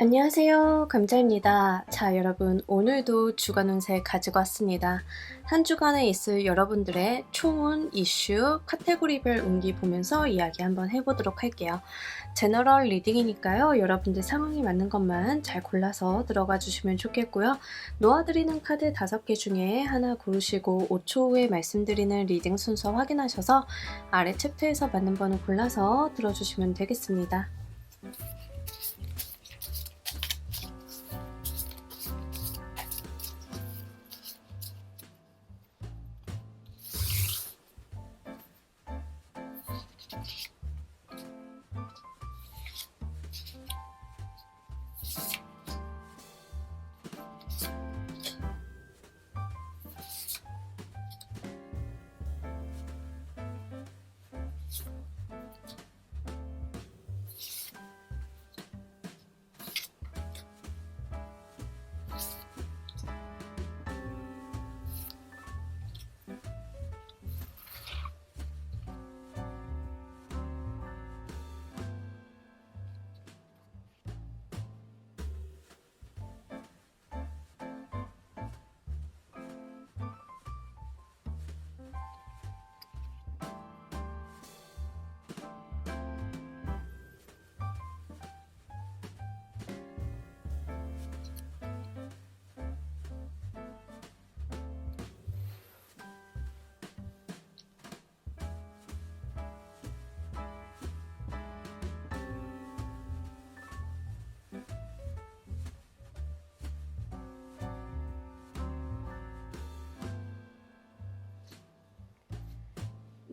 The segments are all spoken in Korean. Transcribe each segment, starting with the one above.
안녕하세요. 감자입니다. 자, 여러분, 오늘도 주간 운세 가지고 왔습니다. 한 주간에 있을 여러분들의 총운, 이슈, 카테고리별 운기 보면서 이야기 한번 해보도록 할게요. 제너럴 리딩이니까요. 여러분들 상황이 맞는 것만 잘 골라서 들어가 주시면 좋겠고요. 놓아드리는 카드 5개 중에 하나 고르시고 5초 후에 말씀드리는 리딩 순서 확인하셔서 아래 챕터에서 맞는 번호 골라서 들어주시면 되겠습니다.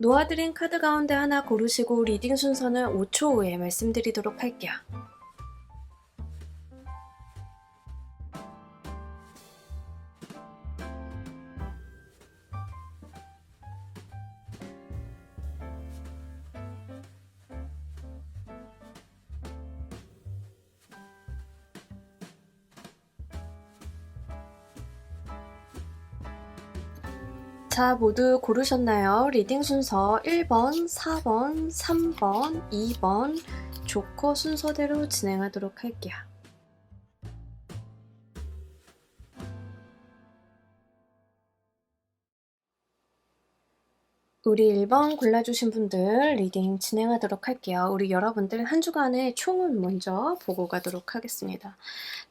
놓아드린 카드 가운데 하나 고르시고 리딩 순서는 5초 후에 말씀드리도록 할게요. 자, 모두 고르셨나요? 리딩 순서 1번, 4번, 3번, 2번 조커 순서대로 진행하도록 할게요. 우리 1번 골라주신 분들 리딩 진행하도록 할게요. 우리 여러분들 한 주간의 총운 먼저 보고 가도록 하겠습니다.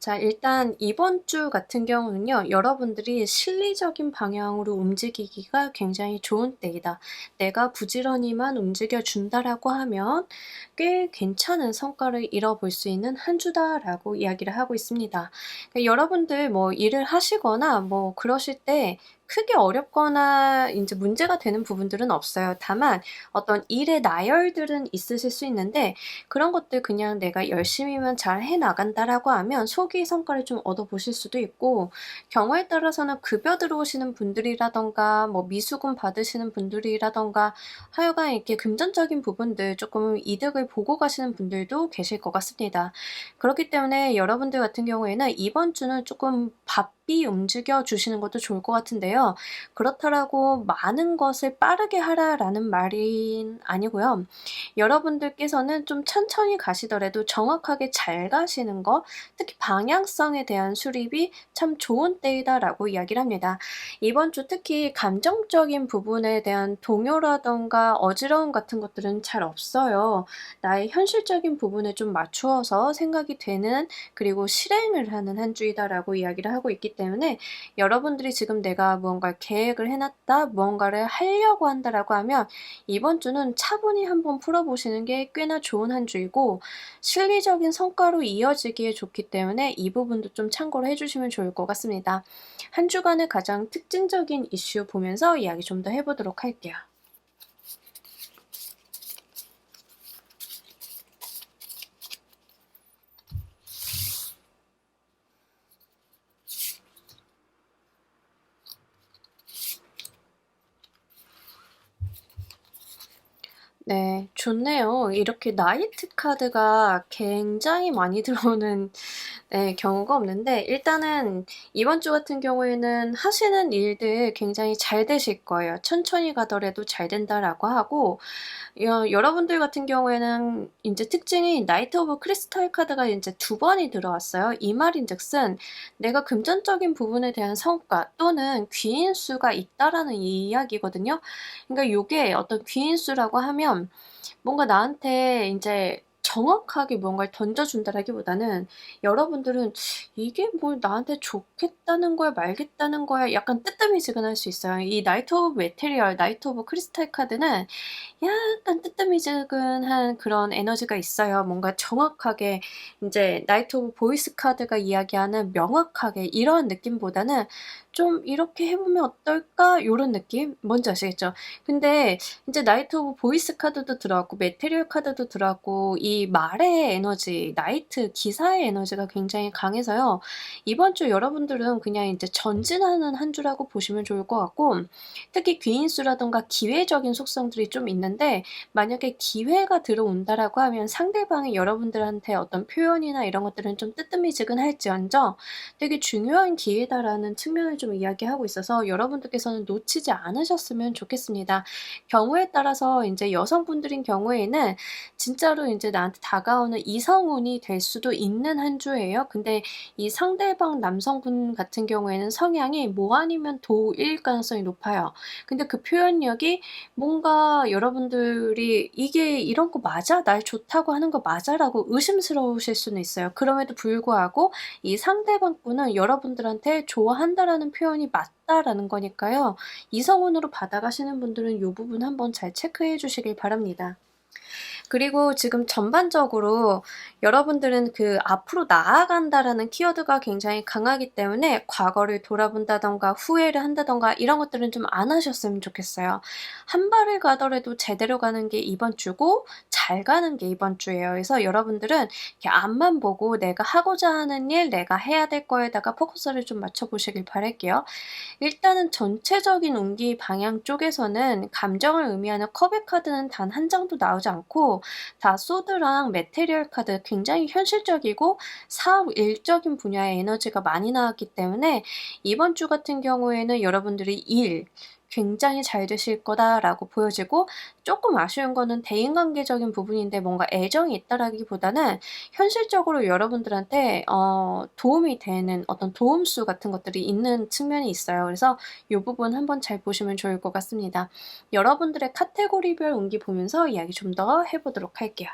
자, 일단 이번 주 같은 경우는요, 여러분들이 실리적인 방향으로 움직이기가 굉장히 좋은 때이다. 내가 부지런히만 움직여준다라고 하면 꽤 괜찮은 성과를 이뤄볼 수 있는 한 주다라고 이야기를 하고 있습니다. 그러니까 여러분들 뭐 일을 하시거나 뭐 그러실 때 크게 어렵거나 이제 문제가 되는 부분들은 없어요. 다만 어떤 일의 나열들은 있으실 수 있는데 그런 것들 그냥 내가 열심히만 잘 해나간다라고 하면 소기 성과를 좀 얻어보실 수도 있고, 경우에 따라서는 급여 들어오시는 분들이라던가 뭐 미수금 받으시는 분들이라던가 하여간 이렇게 금전적인 부분들 조금 이득을 보고 가시는 분들도 계실 것 같습니다. 그렇기 때문에 여러분들 같은 경우에는 이번 주는 조금 바삐 움직여 주시는 것도 좋을 것 같은데요. 그렇다라고 많은 것을 빠르게 하라라는 말은 아니고요. 여러분들께서는 좀 천천히 가시더라도 정확하게 잘 가시는 것, 특히 방향성에 대한 수립이 참 좋은 때이다라고 이야기를 합니다. 이번 주 특히 감정적인 부분에 대한 동요라던가 어지러움 같은 것들은 잘 없어요. 나의 현실적인 부분에 좀 맞추어서 생각이 되는, 그리고 실행을 하는 한 주이다라고 이야기를 하고 있기 때문에 여러분들이 지금 내가 무언가를 계획을 해놨다, 무언가를 하려고 한다라고 하면 이번 주는 차분히 한번 풀어보시는 게 꽤나 좋은 한 주이고, 실리적인 성과로 이어지기에 좋기 때문에 이 부분도 좀 참고를 해주시면 좋을 것 같습니다. 한 주간의 가장 특징적인 이슈 보면서 이야기 좀 더 해보도록 할게요. 네, 좋네요. 이렇게 나이트 카드가 굉장히 많이 들어오는 네, 경우가 없는데 일단은 이번 주 같은 경우에는 하시는 일들 굉장히 잘 되실 거예요. "천천히 가더라도 잘 된다."라고 하고 여러분들 같은 경우에는 인제 특징이 나이트 오브 크리스탈 카드가 인제 두 번이 들어왔어요. 이 말인즉슨 내가 금전적인 부분에 대한 성과 또는 귀인수가 있다라는 이야기거든요. 그러니까 요게 어떤 귀인수라고 하면 뭔가 나한테 인제 정확하게 뭔가를 던져준다라기보다는 여러분들은 '이게 뭘 나한테 좋겠다는 거야 말겠다는 거야.' 약간 뜨뜨미지근할 수 있어요. 이 나이트 오브 메테리얼, 나이트 오브 크리스탈 카드는 약간 뜨뜨미지근한 그런 에너지가 있어요. 뭔가 정확하게 인제 나이트 오브 보이스 카드가 이야기하는 명확하게 이런 느낌보다는 좀 '이렇게 해 보면 어떨까?' 요런 느낌? 뭔지 아시겠죠? 근데 인제 나이트 오브 보이스 카드도 들어왔고 메테리얼 카드도 들어왔고 이 말의 에너지, 나이트 기사의 에너지가 굉장히 강해서요. 이번 주 여러분들은 그냥 인제 전진하는 한 주라고 보시면 좋을 것 같고 특히 귀인수라든가 기회적인 속성들이 좀 있는데 만약에 기회가 들어온다라고 하면 상대방이 여러분들한테 어떤 표현이나 이런 것들은 좀 뜨뜨미지근할지언정 되게 중요한 기회다라는 측면을 좀 이야기하고 있어서 여러분들께서는 놓치지 않으셨으면 좋겠습니다. 경우에 따라서 인제 여성분들인 경우에는 진짜로 인제 나한테 다가오는 이성운이 될 수도 있는 한 주예요. 근데 이 상대방 남성분 같은 경우에는 성향이 모 아니면 도일 가능성이 높아요. 근데 그 표현력이 뭔가 여러분들이 '이게 이런 거 맞아? 날 좋다고 하는 거 맞아?'라고 의심스러우실 수는 있어요. 그럼에도 불구하고 이 상대방 분은 여러분들한테 "좋아한다."라는 표현이 맞다라는 거니까요. 이성운으로 받아가시는 분들은 요 부분 한번 잘 체크해 주시길 바랍니다. 그리고 지금 전반적으로 여러분들은 그 '앞으로 나아간다.'라는 키워드가 굉장히 강하기 때문에 과거를 돌아본다든가 후회를 한다든가 이런 것들은 좀 안 하셨으면 좋겠어요. 한 발을 가더라도 제대로 가는 게 이번 주고 잘 가는 게 이번 주예요. 그래서 여러분들은 이렇게 앞만 보고 내가 하고자 하는 일, 내가 해야 될 거에다가 포커스를 좀 맞춰 보시길 바랄게요. 일단은 전체적인 운기 방향 쪽에서는 감정을 의미하는 컵의 카드는 단 한 장도 나오지 않고 다 소드랑 메테리얼 카드 굉장히 현실적이고 사업 일적인 분야의 에너지가 많이 나왔기 때문에 이번 주 같은 경우에는 여러분들이 일 굉장히 잘 되실 거다라고 보여지고 쪼끔 아쉬운 거는 대인관계적인 부분인데 뭔가 애정이 있다라기보다는 현실적으로 여러분들한테 도움이 되는 어떤 도움수 같은 것들이 있는 측면이 있어요. 그래서 요 부분 한번 잘 보시면 좋을 것 같습니다. 여러분들의 카테고리별 운기 보면서 이야기 좀 더 해 보도록 할게요.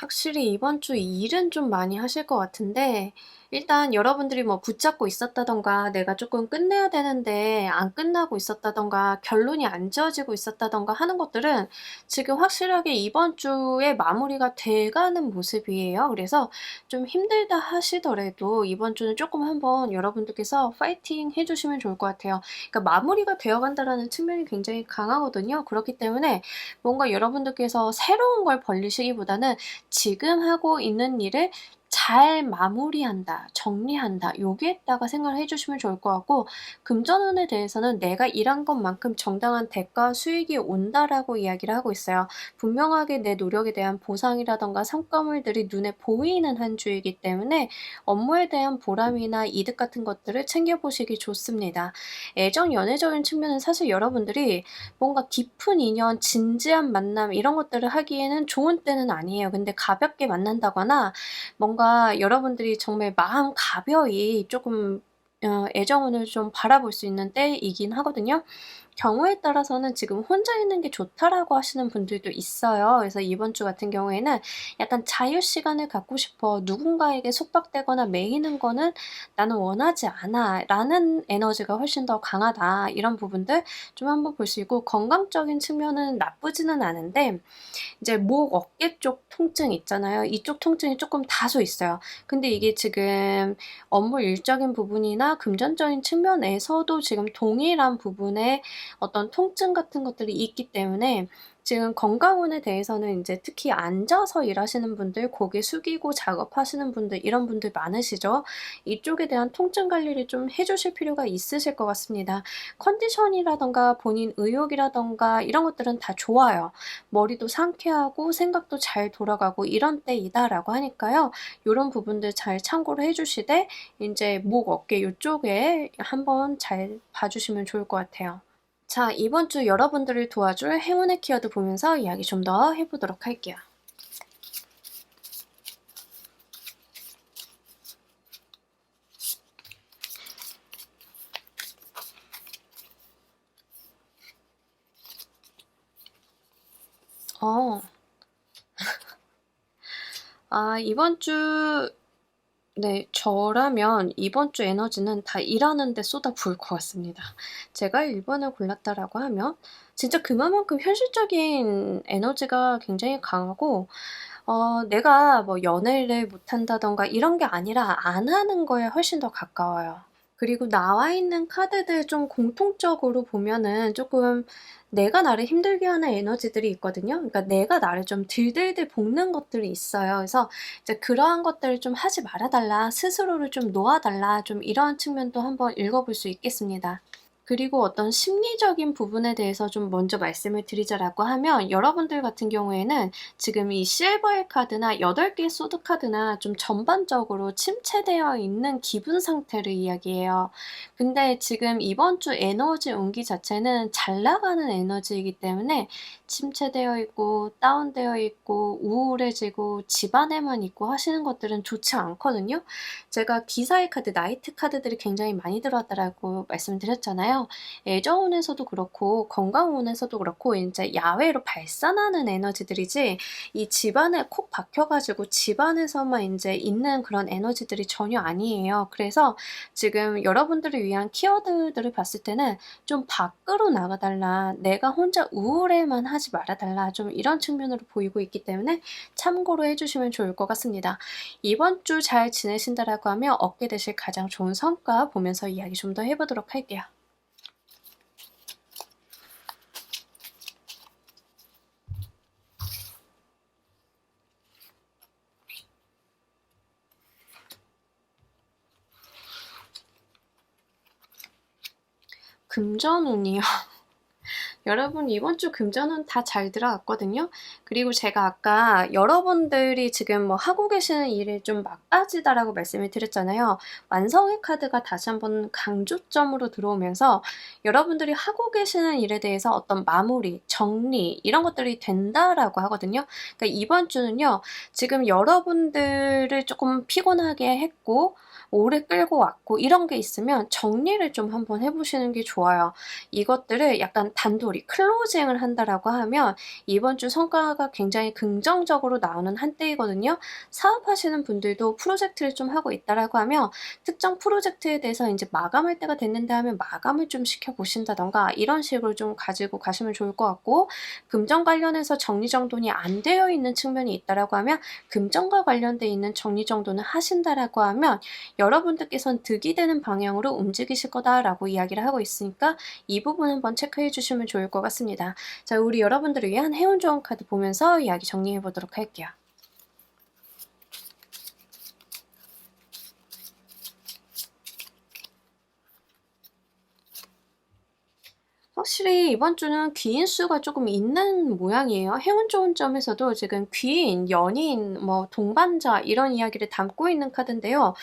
확실히 이번 주 일은 좀 많이 하실 것 같은데 일단 여러분들이 뭐 붙잡고 있었다든가 내가 쪼끔 끝내야 되는데 안 끝나고 있었다든가 결론이 안 지어지고 있었다든가 하는 것들은 지금 확실하게 이번 주에 마무리가 돼 가는 모습이에요. 그래서 좀 힘들다 하시더라도 이번 주는 쪼끔 한번 여러분들께서 파이팅 해 주시면 좋을 것 같아요. 그러니까 '마무리가 되어 간다.'라는 측면이 굉장히 강하거든요. 그렇기 때문에 뭔가 여러분들께서 새로운 걸 벌리시기보다는 지금 하고 있는 일을 '잘 마무리한다. 정리한다.' 여기에다가 생각을 해 주시면 좋을 것 같고 금전운에 대해서는 '내가 일한 것만큼 정당한 대가와 수익이 온다.'라고 이야기를 하고 있어요. 분명하게 내 노력에 대한 보상이라든가 성과물들이 눈에 보이는 한 주이기 때문에 업무에 대한 보람이나 이득 같은 것들을 챙겨 보시기 좋습니다. 애정 연애적인 측면은 사실 여러분들이 뭔가 깊은 인연, 진지한 만남 이런 것들을 하기에는 좋은 때는 아니에요. 근데 가볍게 만난다거나 뭔가 여러분들이 정말 마음 가벼이 쪼끔 애정운을 좀 바라볼 수 있는 때이긴 하거든요. 경우에 따라서는 지금 '혼자 있는 게 좋다.'라고 하시는 분들도 있어요. 그래서 이번 주 같은 경우에는 약간 '자유 시간을 갖고 싶어. 누군가에게 속박되거나 매이는 거는 나는 원하지 않아.'라는 에너지가 훨씬 더 강하다. 이런 부분들 좀 한번 보시고 건강적인 측면은 나쁘지는 않은데 이제 목, 어깨 쪽 통증 있잖아요. 이쪽 통증이 쪼끔 다소 있어요. 근데 이게 지금 업무 일적인 부분이나 금전적인 측면에서도 지금 동일한 부분에 어떤 통증 같은 것들이 있기 때문에 지금 건강운에 대해서는 인제 특히 앉아서 일하시는 분들, 고개 숙이고 작업하시는 분들 이런 분들 많으시죠? 이쪽에 대한 통증 관리를 좀 해 주실 필요가 있으실 것 같습니다. 컨디션이라든가 본인 의욕이라든가 이런 것들은 다 좋아요. 머리도 상쾌하고 생각도 잘 돌아가고 이런 때이다라고 하니까요. 요런 부분들 잘 참고를 해 주시되 인제 목, 어깨 요쪽에 한번 잘 봐 주시면 좋을 것 같아요. 자, 이번 주 여러분들을 도와줄 행운의 키워드 보면서 이야기 좀 더 해 보도록 할게요. 어. 이번 주 네, 저라면 이번 주 에너지는 다 일하는 데 쏟아부을 것 같습니다. 제가 1 번을 골랐다라고 하면 진짜 그만큼 현실적인 에너지가 굉장히 강하고 내가 뭐 연애를 못한다든가 이런 게 아니라 안 하는 거에 훨씬 더 가까워요. 그리고 나와 있는 카드들 좀 공통적으로 보면은 쪼끔 내가 나를 힘들게 하는 에너지들이 있거든요. 그러니까 내가 나를 좀 들들들 볶는 것들이 있어요. 그래서 이제 그러한 것들을 좀 하지 말아 달라, 스스로를 좀 놓아 달라, 좀 이러한 측면도 한번 읽어 볼 수 있겠습니다. 그리고 어떤 심리적인 부분에 대해서 좀 먼저 말씀을 드리자라고 하면 여러분들 같은 경우에는 지금 이 실버의 카드나 8개의 소드 카드나 좀 전반적으로 침체되어 있는 기분 상태를 이야기해요. 근데 지금 이번 주 에너지 운기 자체는 잘 나가는 에너지이기 때문에 침체되어 있고 다운되어 있고 우울해지고 집안에만 있고 하시는 것들은 좋지 않거든요. 제가 기사의 카드, 나이트 카드들이 굉장히 많이 들어왔다라고 말씀드렸잖아요. 애정운에서도 그렇고 건강운에서도 그렇고 인제 야외로 발산하는 에너지들이지 이 집안에 콕 박혀 가지고 집안에서만 인제 있는 그런 에너지들이 전혀 아니에요. 그래서 지금 여러분들을 위한 키워드들을 봤을 때는 좀 "밖으로 나가 달라. 내가 혼자 우울해만 하지 말아 달라." 좀 이런 측면으로 보이고 있기 때문에 참고로 해 주시면 좋을 것 같습니다. 이번 주 잘 지내신다라고 하면 얻게 되실 가장 좋은 성과 보면서 이야기 좀 더 해 보도록 할게요. 금전운이요. 여러분 이번 주 금전운 다 잘 들어갔거든요. 그리고 제가 아까 여러분들이 지금 뭐 하고 계시는 일이 좀 막바지다라고 말씀을 드렸잖아요. 완성의 카드가 다시 한번 강조점으로 들어오면서 여러분들이 하고 계시는 일에 대해서 어떤 마무리, 정리 이런 것들이 된다라고 하거든요. 그러니까 이번 주는요. 지금 여러분들을 쪼끔 피곤하게 했고 오래 끌고 왔고 이런 게 있으면 정리를 좀 한번 해 보시는 게 좋아요. 이것들을 약간 단도리 클로징을 한다라고 하면 이번 주 성과가 굉장히 긍정적으로 나오는 한때이거든요. 사업하시는 분들도 프로젝트를 좀 하고 있다라고 하면 특정 프로젝트에 대해서 인제 마감할 때가 됐는데 하면 마감을 좀 시켜 보신다든가 이런 식으로 좀 가지고 가시면 좋을 것 같고 금전 관련해서 정리정돈이 안 되어 있는 측면이 있다라고 하면 금전과 관련돼 있는 정리정돈을 하신다라고 하면 여러분들께선 득이 되는 방향으로 움직이실 거다라고 이야기를 하고 있으니까 이 부분 한번 체크해 주시면 좋을 것 같습니다. 자, 우리 여러분들을 위한 행운 조언 카드 보면서 이야기 정리해 보도록 할게요. 확실히 이번 주는 귀인 수가 쪼금 있는 모양이에요. 행운 좋은 점에서도 지금 귀인, 연인, 뭐 동반자 이런 이야기를 담고 있는 카드인데요.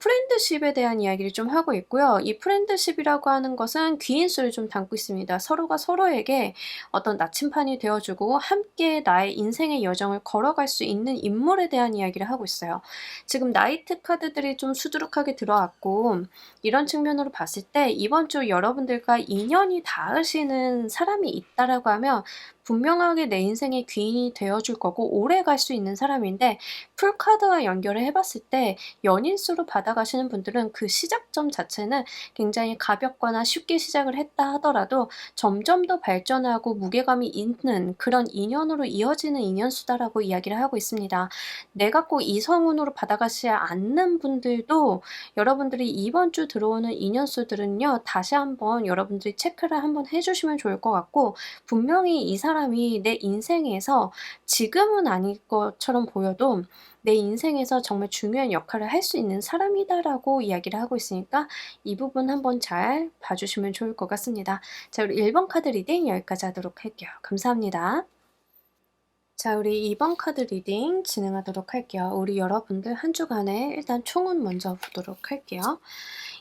프렌드십에 대한 이야기를 좀 하고 있고요. 이 프렌드십이라고 하는 것은 귀인 수를 좀 담고 있습니다. 서로가 서로에게 어떤 나침판이 되어 주고 함께 나의 인생의 여정을 걸어갈 수 있는 인물에 대한 이야기를 하고 있어요. 지금 나이트 카드들이 좀 수두룩하게 들어왔고 이런 측면으로 봤을 때 이번 주 여러분들과 인연이 닿으시는 사람이 있다라고 하면 분명하게 내 인생의 귀인이 되어 줄 거고 오래 갈 수 있는 사람인데 풀카드와 연결을 해 봤을 때 연인 수로 받아가시는 분들은 그 시작점 자체는 굉장히 가볍거나 쉽게 시작을 했다 하더라도 점점 더 발전하고 무게감이 있는 그런 인연으로 이어지는 인연수다라고 이야기를 하고 있습니다. 내가 꼭 이성운으로 받아가지 않는 분들도 여러분들이 이번 주 들어오는 인연수들은요. 다시 한번 여러분들이 체크를 한번 해 주시면 좋을 것 같고 분명히 이 사람이 내 인생에서 지금은 아닐 것처럼 보여도 내 인생에서 정말 중요한 역할을 할 수 있는 사람이다라고 이야기를 하고 있으니까 이 부분 한번 잘 봐주시면 좋을 것 같습니다. 자, 우리 1번 카드 리딩 여기까지 하도록 할게요. 감사합니다. 자, 우리 2번 카드 리딩 진행하도록 할게요. 우리 여러분들 한 주간에 일단 총은 먼저 보도록 할게요.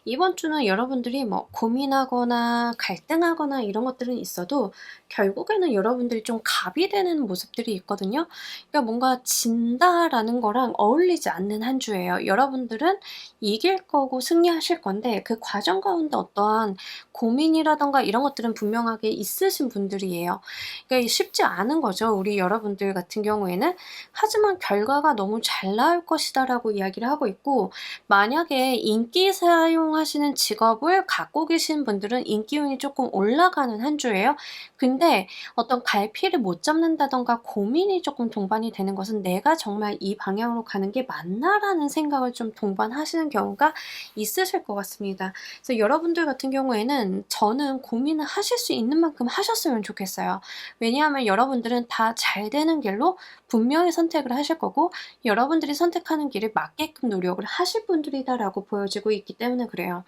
이번 주는 여러분들이 뭐 고민하거나 갈등하거나 이런 것들은 있어도 결국에는 여러분들이 좀 갑이 되는 모습들이 있거든요. 그러니까 뭔가 진다라는 거랑 어울리지 않는 한 주예요. 여러분들은 이길 거고 승리하실 건데 그 과정 가운데 어떠한 고민이라던가 이런 것들은 분명하게 있으신 분들이에요. 그러니까 쉽지 않은 거죠. 우리 여러분들 같은 경우에는. 하지만 결과가 너무 잘 나올 것이다라고 이야기를 하고 있고, 만약에 인기 사용하시는 직업을 갖고 계신 분들은 인기운이 조금 올라가는 한 주예요. 근데 어떤 갈피를 못 잡는다던가 고민이 조금 동반이 되는 것은 '내가 정말 이 방향으로 가는 게 맞나?'라는 생각을 좀 동반하시는 경우가 있으실 것 같습니다. 그래서 여러분들 같은 경우에는 저는 고민을 하실 수 있는 만큼 하셨으면 좋겠어요. 왜냐하면 여러분들은 다 잘 되는 길로 분명히 선택을 하실 거고 여러분들이 선택하는 길에 맞게끔 노력을 하실 분들이다라고 보여지고 있기 때문에 그래요.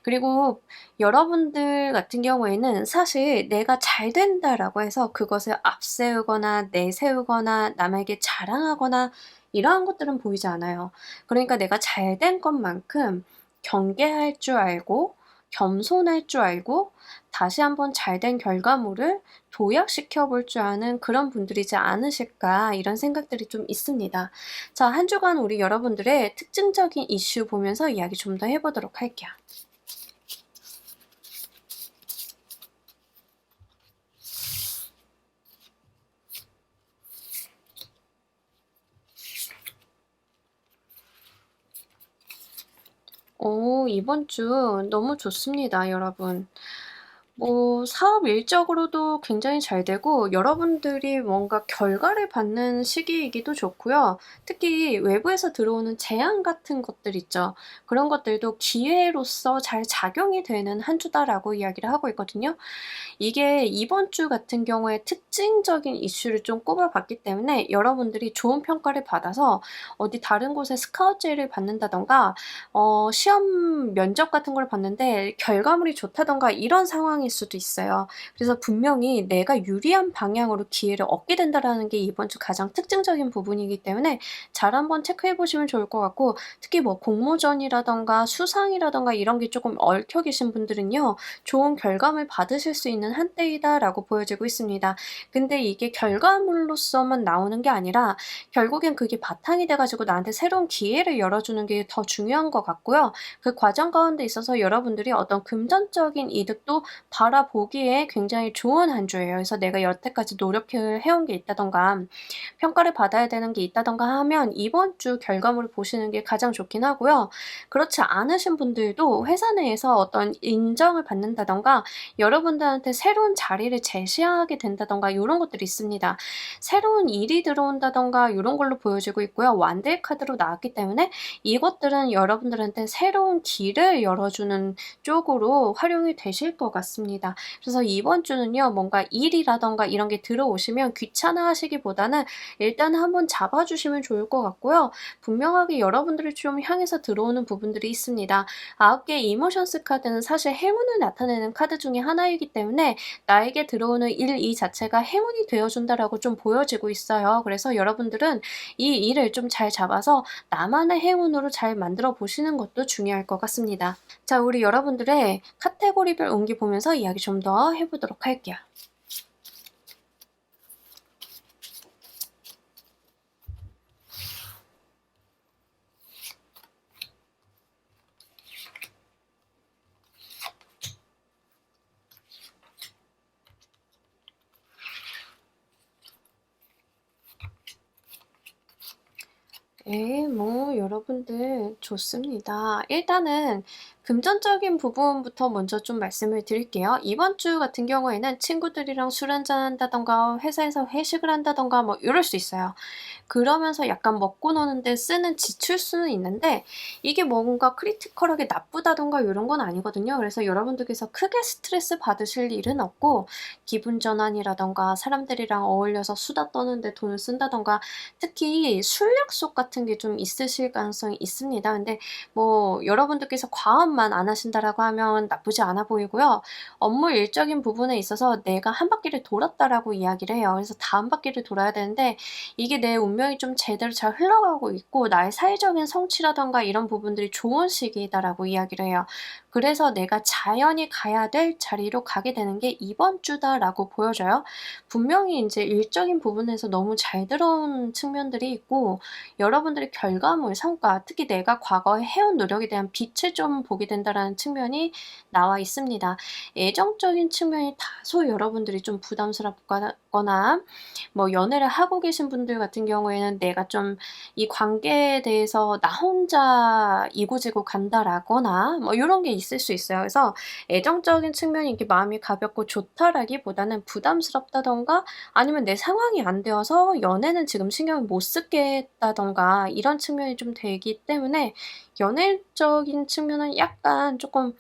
그리고 여러분들 같은 경우에는 사실 내가 잘 된다라고 해서 그것을 앞세우거나 내세우거나 남에게 자랑하거나 이러한 것들은 보이지 않아요. 그러니까 내가 잘 된 것만큼 경계할 줄 알고 겸손할 줄 알고 다시 한번 잘 된 결과물을 도약시켜 볼 줄 아는 그런 분들이지 않으실까 이런 생각들이 좀 있습니다. 자, 한 주간 우리 여러분들의 특징적인 이슈 보면서 이야기 좀 더 해보도록 할게요. 이번 주 너무 좋습니다, 여러분. 뭐 사업 일적으로도 굉장히 잘 되고 여러분들이 뭔가 결과를 받는 시기이기도 좋고요. 특히 외부에서 들어오는 제안 같은 것들 있죠. 그런 것들도 기회로서 잘 작용이 되는 한 주다라고 이야기를 하고 있거든요. 이게 이번 주 같은 경우에 특징적인 이슈를 좀 꼽아봤기 때문에 여러분들이 좋은 평가를 받아서 어디 다른 곳에 스카우트 제의를 받는다던가 시험 면접 같은 걸 봤는데 결과물이 좋다던가 이런 상황일 수도 있어요. 그래서 분명히 내가 유리한 방향으로 기회를 얻게 된다라는 게 이번 주 가장 특징적인 부분이기 때문에 잘 한번 체크해 보시면 좋을 것 같고, 특히 뭐 공모전이라던가 수상이라던가 이런 게 조금 얽혀 계신 분들은요, 좋은 결과물 받으실 수 있는 한때이다라고 보여지고 있습니다. 근데 이게 결과물로서만 나오는 게 아니라 결국엔 그게 바탕이 돼 가지고 나한테 새로운 기회를 열어주는 게 더 중요한 것 같고요. 그 과정 가운데 있어서 여러분들이 어떤 금전적인 이득도 바라보기에 굉장히 좋은 한 주예요. 그래서 내가 여태까지 노력을 해온 게 있다던가 평가를 받아야 되는 게 있다던가 하면 이번 주 결과물을 보시는 게 가장 좋긴 하고요. 그렇지 않으신 분들도 회사 내에서 어떤 인정을 받는다던가 여러분들한테 새로운 자리를 제시하게 된다던가 요런 것들이 있습니다. 새로운 일이 들어온다던가 요런 걸로 보여지고 있고요. 완델 카드로 나왔기 때문에 이것들은 여러분들한테 새로운 길을 열어주는 쪽으로 활용이 되실 것 같습니다. 그래서 이번 주는요, 뭔가 일이라던가 이런 게 들어오시면 귀찮아하시기보다는 일단 한번 잡아주시면 좋을 것 같고요. 분명하게 여러분들을 좀 향해서 들어오는 부분들이 있습니다. 9개 이모션스 카드는 사실 행운을 나타내는 카드 중에 하나이기 때문에 나에게 들어오는 일 이 자체가 행운이 되어준다라고 좀 보여지고 있어요. 그래서 여러분들은 이 일을 좀 잘 잡아서 나만의 행운으로 잘 만들어 보시는 것도 중요할 것 같습니다. 자, 우리 여러분들의 카테고리별 운기 보면서 이야기 좀 더 해보도록 할게요. 뭐 여러분들 좋습니다. 일단은 금전적인 부분부터 먼저 좀 말씀을 드릴게요. 이번 주 같은 경우에는 친구들이랑 술 한잔 한다든가 회사에서 회식을 한다든가 뭐 이럴 수 있어요. 그러면서 약간 먹고 노는데 쓰는 지출수는 있는데 이게 뭔가 크리티컬하게 나쁘다든가 요런 건 아니거든요. 그래서 여러분들께서 크게 스트레스 받으실 일은 없고 기분 전환이라든가 사람들이랑 어울려서 수다 떠는데 돈을 쓴다든가 특히 술 약속 같은 게 좀 있으실 가능성이 있습니다. 근데 뭐 여러분들께서 과음만 안 하신다라고 하면 나쁘지 않아 보이고요. 업무 일적인 부분에 있어서 '내가 한 바퀴를 돌았다.'라고 이야기를 해요. 그래서 다음 바퀴를 돌아야 되는데 이게 내 운명이 좀 제대로 잘 흘러가고 있고 나의 사회적인 성취라든가 이런 부분들이 좋은 시기이다라고 이야기를 해요. 그래서 내가 자연히 가야 될 자리로 가게 되는 게 이번 주다라고 보여져요. 분명히 인제 일적인 부분에서 너무 잘 들어온 측면들이 있고 여러분들의 결과물, 성과, 특히 내가 과거에 해온 노력에 대한 빛을 좀 보게 된다라는 측면이 나와 있습니다. 애정적인 측면이 다소 여러분들이 좀 부담스럽거나 뭐 연애를 하고 계신 분들 같은 경우에는 내가 좀 이 관계에 대해서 '나 혼자 이고지고 간다.'라거나 뭐 요런 게 있을 수 있어요. 그래서 애정적인 측면이 이렇게 마음이 가볍고 좋다라기보다는 부담스럽다든가 아니면 내 상황이 안 되어서 연애는 지금 신경을 못 쓰겠다든가 이런 측면이 좀 되기 때문에 연애적인 측면은 약간 쪼끔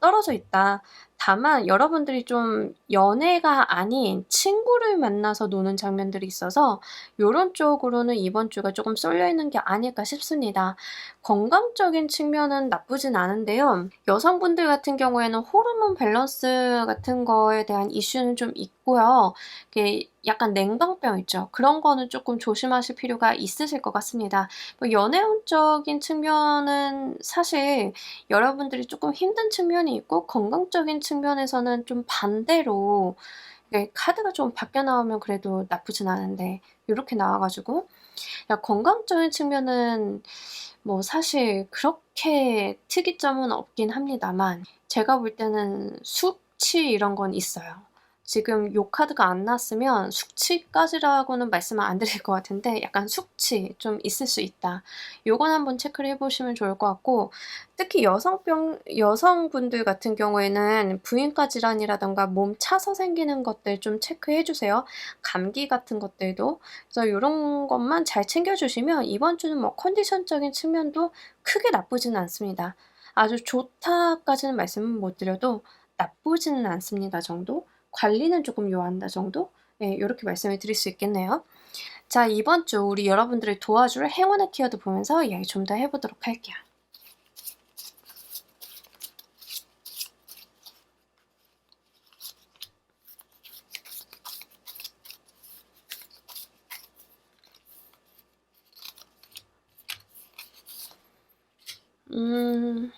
떨어져 있다. 다만 여러분들이 좀 연애가 아닌 친구를 만나서 노는 장면들이 있어서 요런 쪽으로는 이번 주가 쪼금 쏠려 있는 게 아닐까 싶습니다. 건강적인 측면은 나쁘진 않은데요. 여성분들 같은 경우에는 호르몬 밸런스 같은 거에 대한 이슈는 좀 있고요. 이게 약간 냉방병 있죠. 그런 거는 쪼끔 조심하실 필요가 있으실 것 같습니다. 뭐 연애운적인 측면은 사실 여러분들이 쪼끔 힘든 측면이 있고 건강적인 측면에서는 좀 반대로 네 카드가 좀 바뀌어 나오면 그래도 나쁘진 않은데 요렇게 나와 가지고 건강적인 측면은 뭐 사실 그렇게 특이점은 없긴 합니다만 제가 볼 때는 숙취 이런 건 있어요. 지금 요 카드가 안 나왔으면 숙취까지라고는 말씀을 안 드릴 것 같은데 약간 숙취 좀 있을 수 있다. 요건 한번 체크를 해 보시면 좋을 것 같고 특히 여성분들 같은 경우에는 부인과 질환이라든가 몸 차서 생기는 것들 좀 체크해 주세요. 감기 같은 것들도. 그래서 요런 것만 잘 챙겨 주시면 이번 주는 뭐 컨디션적인 측면도 크게 나쁘지는 않습니다. 아주 좋다까지는 말씀은 못 드려도 나쁘지는 않습니다 정도? 관리는 쪼끔 요한다 정도? 예 요렇게 말씀을 드릴 수 있겠네요. 자 이번 주 우리 여러분들을 도와줄 행운의 키워드 보면서 이야기 좀 더 해 보도록 할게요. 음.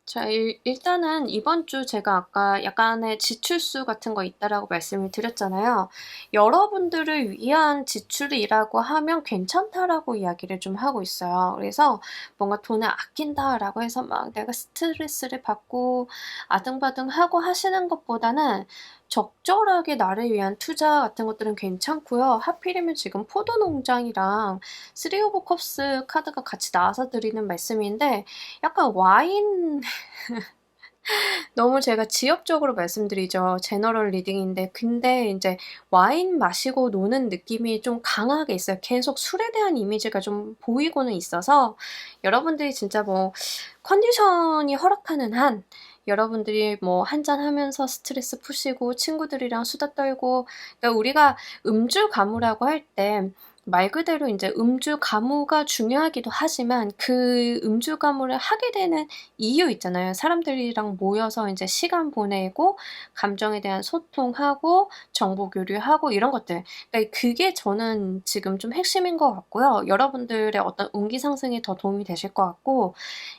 자 일단은 이번 주 제가 아까 약간의 지출수 같은 거 있다라고 말씀을 드렸잖아요. 여러분들을 위한 지출이라고 하면 괜찮다라고 이야기를 좀 하고 있어요. 그래서 뭔가 '돈을 아낀다.'라고 해서 막 내가 스트레스를 받고 아등바등하고 하시는 것보다는 적절하게 나를 위한 투자 같은 것들은 괜찮고요. 하필이면 지금 포도 농장이랑 쓰리 오브 컵스 카드가 같이 나와서 드리는 말씀인데 약간 와인 너무 제가 지엽적으로 말씀드리죠. 제너럴 리딩인데 근데 인제 와인 마시고 노는 느낌이 좀 강하게 있어요. 계속 술에 대한 이미지가 좀 보이고는 있어서 여러분들이 진짜 뭐 컨디션이 허락하는 한 여러분들이 뭐 한잔하면서 스트레스 푸시고 친구들이랑 수다 떨고 그러니까 우리가 음주 가무라고 할 때 말 그대로 인제 음주 가무가 중요하기도 하지만 그 음주 가무를 하게 되는 이유 있잖아요. 사람들이랑 모여서 인제 시간 보내고 감정에 대한 소통하고 정보 교류하고 이런 것들. 그러니까 그게 저는 지금 좀 핵심인 것 같고요. 여러분들의 어떤 운기 상승에 더 도움이 되실 것 같고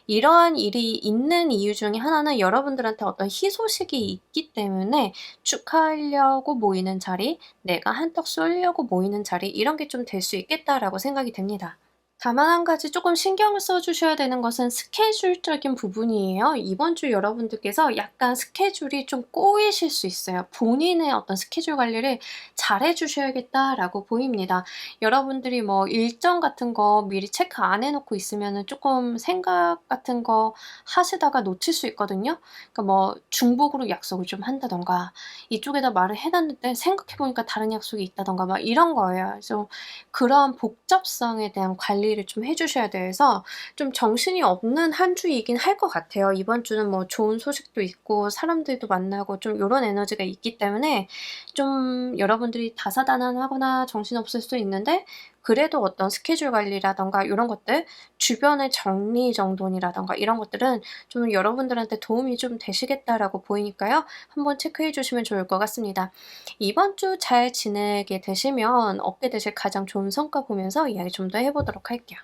이러한 일이 있는 이유 중에 하나는 여러분들한테 어떤 희소식이 있기 때문에 축하하려고 모이는 자리, 내가 한턱 쏘려고 모이는 자리 이런 게 좀 될 수 있겠다라고 생각이 됩니다. 다만 한 가지 조금 신경을 써 주셔야 되는 것은 스케줄적인 부분이에요. 이번 주 여러분들께서 약간 스케줄이 좀 꼬이실 수 있어요. 본인의 어떤 스케줄 관리를 잘해 주셔야겠다라고 보입니다. 여러분들이 뭐 일정 같은 거 미리 체크 안 해 놓고 있으면은 쪼끔 생각 같은 거 하시다가 놓칠 수 있거든요. 그러니까 뭐 중복으로 약속을 좀 한다든가 이쪽에다 말을 해 놨는데 생각해 보니까 다른 약속이 있다든가 막 이런 거예요. 그래서 그러한 복잡성에 대한 관리를 좀 해 주셔야 돼서 좀 정신이 없는 한 주이긴 할 것 같아요. 이번 주는 뭐 좋은 소식도 있고 사람들도 만나고 좀 요런 에너지가 있기 때문에 좀 여러분들이 다사다난하거나 정신없을 수도 있는데 그래도 어떤 스케줄 관리라든가 요런 것들, 주변의 정리정돈이라든가 이런 것들은 좀 여러분들한테 도움이 좀 되시겠다라고 보이니까요. 한번 체크해 주시면 좋을 것 같습니다. 이번 주 잘 지내게 되시면 얻게 되실 가장 좋은 성과 보면서 이야기 좀 더 해 보도록 할게요.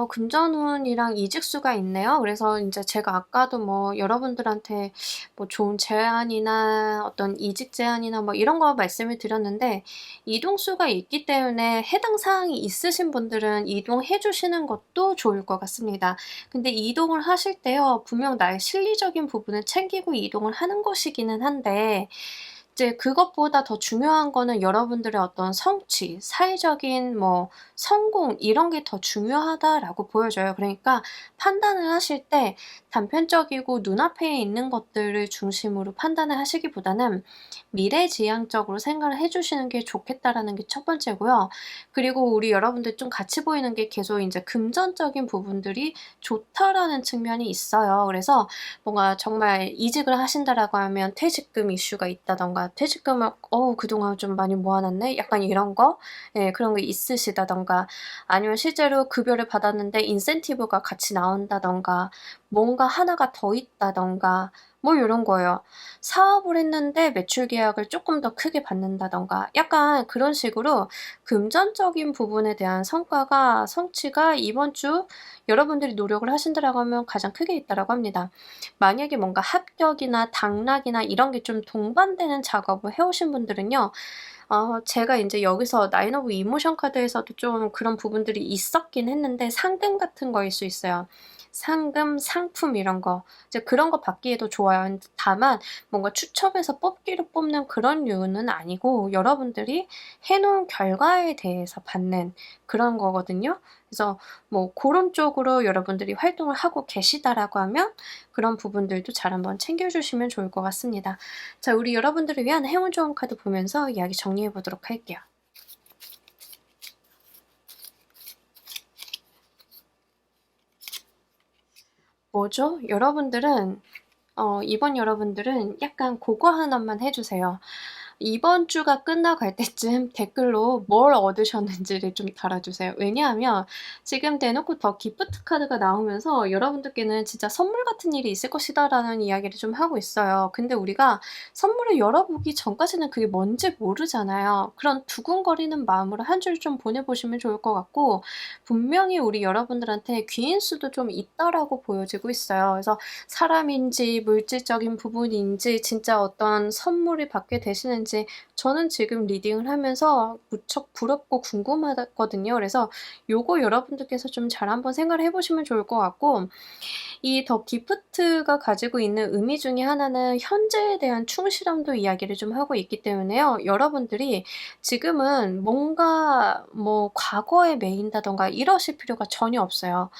금전운이랑 이직수가 있네요. 그래서 인제 제가 아까도 뭐 여러분들한테 뭐 좋은 제안이나 어떤 이직 제안이나 뭐 이런 거 말씀을 드렸는데 이동수가 있기 때문에 해당 사항이 있으신 분들은 이동해 주시는 것도 좋을 것 같습니다. 근데 이동을 하실 때요. 분명 나의 실리적인 부분을 챙기고 이동을 하는 것이기는 한데 이제 그것보다 더 중요한 거는 여러분들의 어떤 성취, 사회적인 뭐 성공 이런 게 더 중요하다라고 보여져요. 그러니까 판단을 하실 때 단편적이고 눈앞에 있는 것들을 중심으로 판단을 하시기보다는 미래지향적으로 생각을 해 주시는 게 좋겠다라는 게 첫 번째고요. 그리고 우리 여러분들 좀 같이 보이는 게 계속 인제 금전적인 부분들이 좋다라는 측면이 있어요. 그래서 뭔가 정말 이직을 하신다라고 하면 퇴직금 이슈가 있다든가 퇴직금을 그동안 좀 많이 모아 놨네 약간 이런 거 예 그런 게 있으시다든가 아니면 실제로 급여를 받았는데 인센티브가 같이 나온다든가 뭔가 하나가 더 있다든가 뭐 요런 거예요. 사업을 했는데 매출 계약을 쪼끔 더 크게 받는다든가 약간 그런 식으로 금전적인 부분에 대한 성과가 성취가 이번 주 여러분들이 노력을 하신다라고 하면 가장 크게 있다라고 합니다. 만약에 뭔가 합격이나 당락이나 이런 게 좀 동반되는 작업을 해 오신 분들은요. 제가 인제 여기서 나인 오브 이모션 카드에서도 좀 그런 부분들이 있었긴 했는데 상금 같은 거일 수 있어요. 상금, 상품 이런 거. 이제 그런 거 받기에도 좋아요. 다만 뭔가 추첨해서 뽑기로 뽑는 그런 류는 아니고 여러분들이 해 놓은 결과에 대해서 받는 그런 거거든요. 그래서 뭐 고런 쪽으로 여러분들이 활동을 하고 계시다라고 하면 그런 부분들도 잘 한번 챙겨 주시면 좋을 것 같습니다. 자, 우리 여러분들을 위한 행운 좋은 카드 보면서 이야기 정리해 보도록 할게요. 뭐죠? 이번 여러분들은 약간 고거 하나만 해 주세요. 이번 주가 끝나갈 때쯤 댓글로 뭘 얻으셨는지를 좀 달아주세요. 왜냐하면 지금 대놓고 더 기프트 카드가 나오면서 여러분들께는 진짜 선물 같은 일이 있을 것이다라는 이야기를 좀 하고 있어요. 근데 우리가 선물을 열어보기 전까지는 그게 뭔지 모르잖아요. 그런 두근거리는 마음으로 한 줄 좀 보내보시면 좋을 것 같고 분명히 우리 여러분들한테 귀인수도 좀 있다라고 보여지고 있어요. 그래서 사람인지 물질적인 부분인지 진짜 어떤 선물을 받게 되시는지 저는 지금 리딩을 하면서 무척 부럽고 궁금하거든요. 그래서 요거 여러분들께서 좀 잘 한번 생각을 해 보시면 좋을 것 같고 이 더 기프트가 가지고 있는 의미 중에 하나는 현재에 대한 충실함도 이야기를 좀 하고 있기 때문에요. 여러분들이 지금은 뭔가 뭐 과거에 매인다든가 이러실 필요가 전혀 없어요.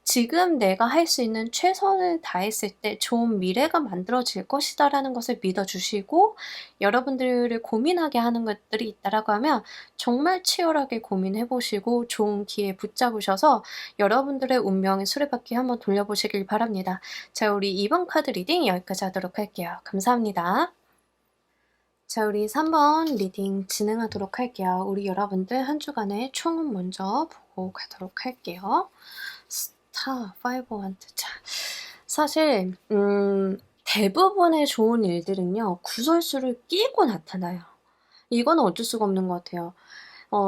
지금 내가 할 수 있는 최선을 다했을 때 좋은 미래가 만들어질 것이다라는 것을 믿어 주시고 여러분들을 고민하게 하는 것들이 있다라고 하면 정말 치열하게 고민해 보시고 좋은 기회 붙잡으셔서 여러분들의 운명의 수레바퀴 한번 돌려보시길 바랍니다. 자, 우리 이번 카드 리딩 여기까지 하도록 할게요. 감사합니다. 자, 우리 3번 리딩 진행하도록 할게요. 우리 여러분들 한 주간의 총은 먼저 보고 가도록 할게요. 스타, 파이브 원트. 자, 사실 대부분의 좋은 일들은요. 구설수를 끼고 나타나요. 이거는 어쩔 수가 없는 것 같아요.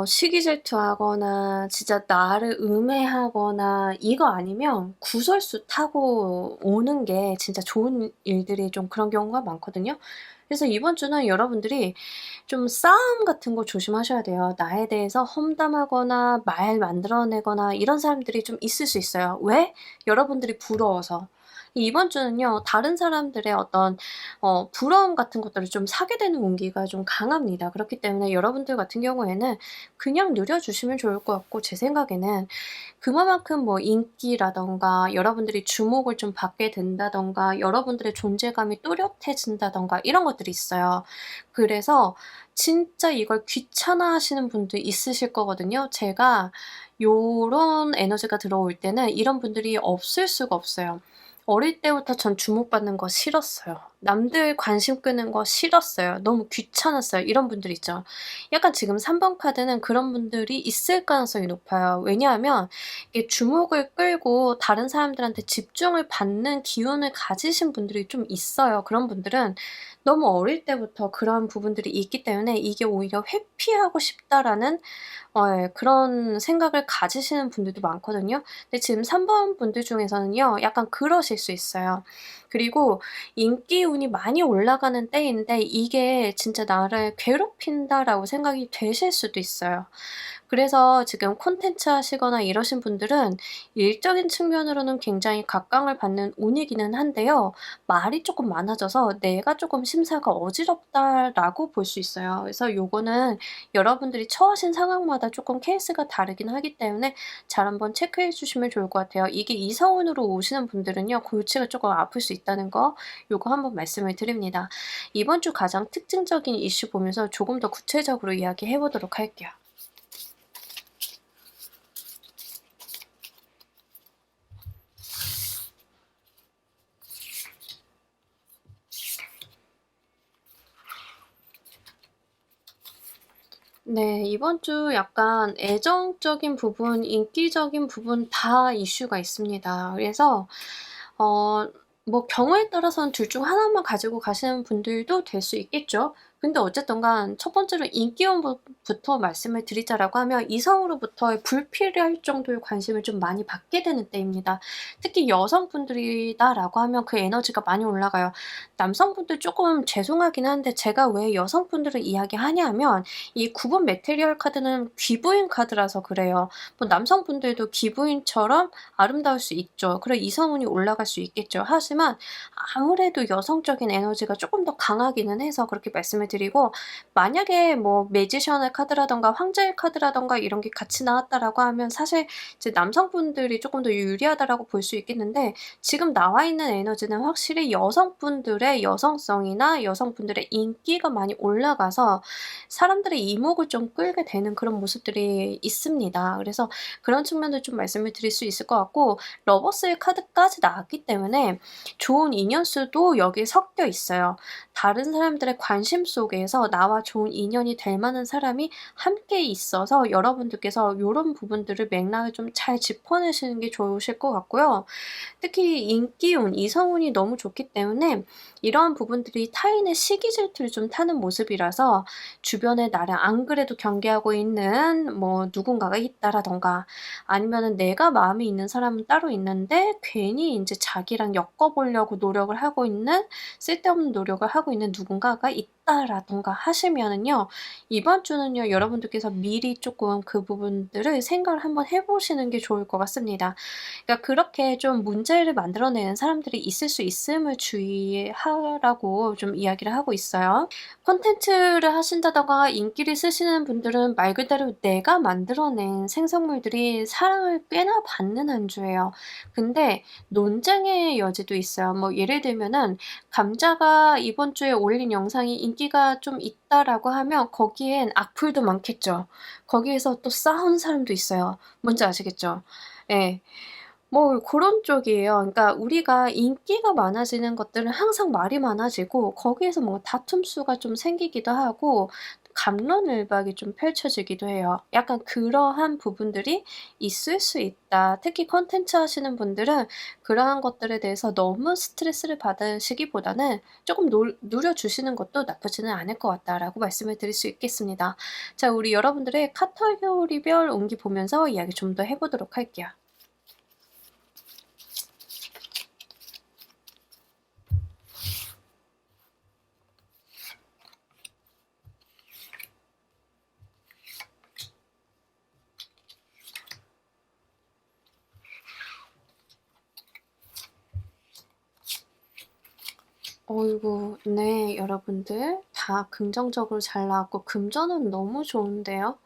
시기 질투하거나 진짜 나를 음해하거나 이거 아니면 구설수 타고 오는 게 진짜 좋은 일들이 좀 그런 경우가 많거든요. 그래서 이번 주는 여러분들이 좀 싸움 같은 거 조심하셔야 돼요. 나에 대해서 험담하거나 말 만들어내거나 이런 사람들이 좀 있을 수 있어요. 왜? 여러분들이 부러워서. 이번 주는요, 다른 사람들의 어떤 부러움 같은 것들을 좀 사게 되는 운기가 좀 강합니다. 그렇기 때문에 여러분들 같은 경우에는 그냥 누려주시면 좋을 것 같고, 제 생각에는 그만큼 뭐 인기라든가 여러분들이 주목을 좀 받게 된다든가 여러분들의 존재감이 또렷해진다든가 이런 것들이 있어요. 그래서 진짜 이걸 귀찮아하시는 분도 있으실 거거든요. 제가 요런 에너지가 들어올 때는 이런 분들이 없을 수가 없어요. 어릴 때부터 전 주목받는 거 싫었어요. 남들 관심 끄는 거 싫었어요. 너무 귀찮았어요. 이런 분들 있죠. 약간 지금 3번 카드는 그런 분들이 있을 가능성이 높아요. 왜냐하면 이게 주목을 끌고 다른 사람들한테 집중을 받는 기운을 가지신 분들이 좀 있어요. 그런 분들은 너무 어릴 때부터 그런 부분들이 있기 때문에 이게 오히려 '회피하고 싶다.'라는 예 그런 생각을 가지시는 분들도 많거든요. 근데 지금 3번 분들 중에서는요 약간 그러실 수 있어요. 그리고 인기운이 많이 올라가는 때인데 이게 '진짜 나를 괴롭힌다.'라고 생각이 되실 수도 있어요. 그래서 지금 콘텐츠 하시거나 이러신 분들은 일적인 측면으로는 굉장히 각광을 받는 운이기는 한데요. 말이 쪼끔 많아져서 '내가 쪼끔 심사가 어지럽다.'라고 볼 수 있어요. 그래서 요거는 여러분들이 처하신 상황마다 쪼끔 케이스가 다르긴 하기 때문에 잘 한번 체크해 주시면 좋을 것 같아요. 이게 이성운으로 오시는 분들은요 골치가 쪼끔 아플 수 있다는 거 요거 한번 말씀을 드립니다. 이번 주 가장 특징적인 이슈 보면서 조금 더 구체적으로 이야기해 보도록 할게요. 네. 이번 주 약간 애정적인 부분, 인기적인 부분 다 이슈가 있습니다. 그래서 어 뭐 경우에 따라서는 둘 중 하나만 가지고 가시는 분들도 될 수 있겠죠. 근데 어쨌든 간 첫 번째로 인기운 부터 말씀을 드리자라고 하면 이성으로부터의 불필요할 정도의 관심을 좀 많이 받게 되는 때입니다. 특히 여성분들이다라고 하면 그 에너지가 많이 올라가요. 남성분들 쪼끔 죄송하긴 한데 제가 왜 여성분들을 이야기하냐면 이 9번 메테리얼 카드는 귀부인 카드라서 그래요. 뭐 남성분들도 귀부인처럼 아름다울 수 있죠. 그리고 이성운이 올라갈 수 있겠죠. 하지만 아무래도 여성적인 에너지가 쪼끔 더 강하기는 해서 그렇게 말씀을 드리고 만약에 뭐 매지션의 카드라든가 황제의 카드라든가 이런 게 같이 나왔다라고 하면 사실 이제 남성분들이 쪼끔 더 유리하다라고 볼 수 있겠는데 지금 나와 있는 에너지는 확실히 여성분들의 여성성이나 여성분들의 인기가 많이 올라가서 사람들의 이목을 좀 끌게 되는 그런 모습들이 있습니다. 그래서 그런 측면도 좀 말씀을 드릴 수 있을 것 같고 러버스의 카드까지 나왔기 때문에 좋은 인연수도 여기에 섞여 있어요. 다른 사람들의 관심 속에서 나와 좋은 인연이 될 만한 사람이 함께 있어서 여러분들께서 요런 부분들을 맥락을 좀 잘 짚어내시는 게 좋으실 것 같고요. 특히 인기운, 이성운이 너무 좋기 때문에 이러한 부분들이 타인의 시기 질투를 좀 타는 모습이라서 주변에 나를 안 그래도 경계하고 있는 뭐 누군가가 있다라든가 아니면은 내가 마음이 있는 사람은 따로 있는데 괜히 인제 자기랑 엮어 보려고 노력을 하고 있는 쓸데없는 노력을 하고 있는 누군가가 있다라든가 하시면은요. 이번 주는요 여러분들께서 미리 쪼끔 그 부분들을 생각을 한번 해 보시는 게 좋을 것 같습니다. 그러니까 그렇게 좀 문제를 만들어내는 사람들이 있을 수 있음을 주의하라고 좀 이야기를 하고 있어요. 콘텐츠를 하신다든가 인기를 쓰시는 분들은 말 그대로 내가 만들어낸 생성물들이 사랑을 꽤나 받는 한 주예요. 근데 논쟁의 여지도 있어요. 뭐 예를 들면은 감자가 이번 주에 올린 영상이 인기가 좀 있다라고 하면 거기엔 악플도 많겠죠. 거기에서 또 싸우는 사람도 있어요. 뭔지 아시겠죠? 예. 뭐 고런 쪽이에요. 그러니까 우리가 인기가 많아지는 것들은 항상 말이 많아지고 거기에서 뭔가 다툼수가 좀 생기기도 하고 갑론을박이 좀 펼쳐지기도 해요. 약간 그러한 부분들이 있을 수 있다. 특히 콘텐츠 하시는 분들은 그러한 것들에 대해서 너무 스트레스를 받으시기보다는 조금 누려주시는 것도 나쁘지는 않을 것 같다라고 말씀을 드릴 수 있겠습니다. 자, 우리 여러분들의 카테고리별 운기 보면서 이야기 좀 더 해보도록 할게요. 어이구, 네, 여러분들 다 긍정적으로 잘 나왔고 금전은 너무 좋은데요.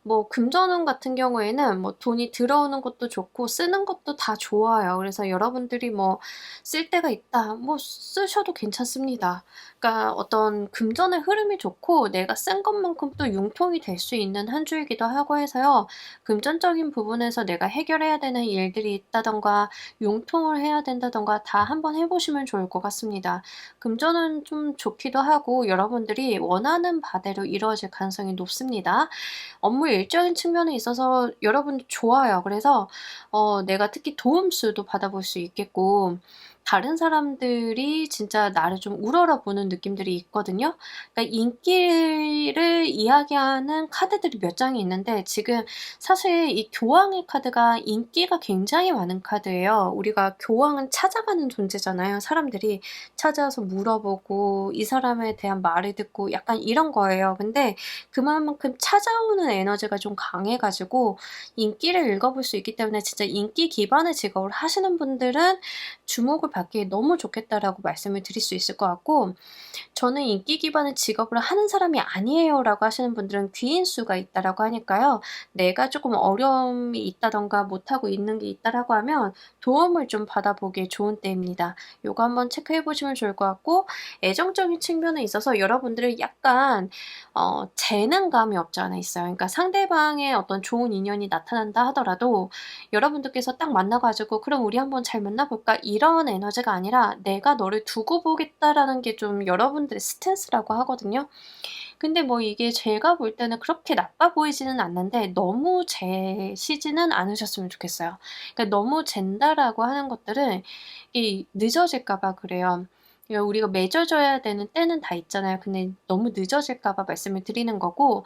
뭐 금전운 같은 경우에는 뭐 돈이 들어오는 것도 좋고 쓰는 것도 다 좋아요. 그래서 여러분들이 뭐 쓸 데가 있다, 뭐 쓰셔도 괜찮습니다. 그러니까 어떤 금전의 흐름이 좋고 내가 쓴 것만큼 또 융통이 될 수 있는 한 주이기도 하고 해서요. 금전적인 부분에서 내가 해결해야 되는 일들이 있다던가 융통을 해야 된다던가 다 한번 해보시면 좋을 것 같습니다. 금전은 좀 좋기도 하고 여러분들이 원하는 바대로 이루어질 가능성이 높습니다. 업무 일적인 측면에 있어서 여러분 좋아요. 그래서 내가 특히 도움수도 받아볼 수 있겠고 다른 사람들이 진짜 나를 좀 우러러보는 느낌들이 있거든요. 그러니까 인기를 이야기하는 카드들이 몇 장이 있는데 지금 사실 이 교황의 카드가 인기가 굉장히 많은 카드예요. 우리가 교황은 찾아가는 존재잖아요. 사람들이 찾아와서 물어보고 이 사람에 대한 말을 듣고 약간 이런 거예요. 근데 그만큼 찾아오는 에너지가 좀 강해가지고 인기를 읽어볼 수 있기 때문에 진짜 인기 기반의 직업을 하시는 분들은 주목을 받기에 너무 좋겠다라고 말씀을 드릴 수 있을 것 같고 저는 인기 기반의 직업을 하는 사람이 아니에요 라고 하시는 분들은 귀인수가 있다라고 하니까요. 내가 조금 어려움이 있다던가 못하고 있는 게 있다라고 하면 도움을 좀 받아보기에 좋은 때입니다. 요거 한번 체크해 보시면 좋을 것 같고 애정적인 측면에 있어서 여러분들은 약간 재능감이 없지 않아 있어요. 그러니까 상대방의 어떤 좋은 인연이 나타난다 하더라도 여러분들께서 딱 만나가지고 그럼 우리 한번 잘 만나볼까 이런 에너지가 아니라 내가 너를 두고 보겠다라는 게 좀 여러분들의 스탠스라고 하거든요. 근데 뭐 이게 제가 볼 때는 그렇게 나빠 보이지는 않는데 너무 재시지는 않으셨으면 좋겠어요. 그러니까 너무 잰다라고 하는 것들은 이 늦어질까 봐 그래요. 그러니까 우리가 맺어줘야 되는 때는 다 있잖아요. 근데 너무 늦어질까 봐 말씀을 드리는 거고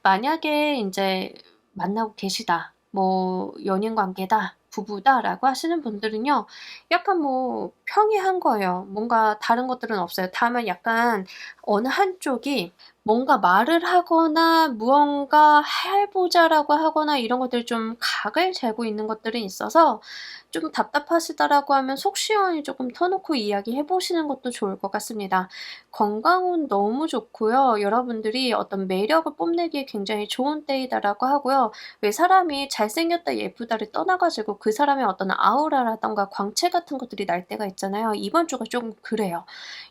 만약에 인제 만나고 계시다. 뭐 연인 관계다. 부부다라고 하시는 분들은요. 약간 뭐 평이한 거예요. 뭔가 다른 것들은 없어요. 다만 약간 어느 한쪽이 뭔가 말을 하거나 무언가 해 보자라고 하거나 이런 것들이 좀 각을 재고 있는 것들은 있어서 좀 답답하시다라고 하면 속 시원히 조금 터놓고 이야기해 보시는 것도 좋을 것 같습니다. 건강은 너무 좋고요. 여러분들이 어떤 매력을 뽐내기에 굉장히 좋은 때이다라고 하고요. 왜 사람이 잘생겼다 예쁘다를 떠나 가지고 그 사람의 어떤 아우라라든가 광채 같은 것들이 날 때가 있잖아요. 이번 주가 좀 그래요.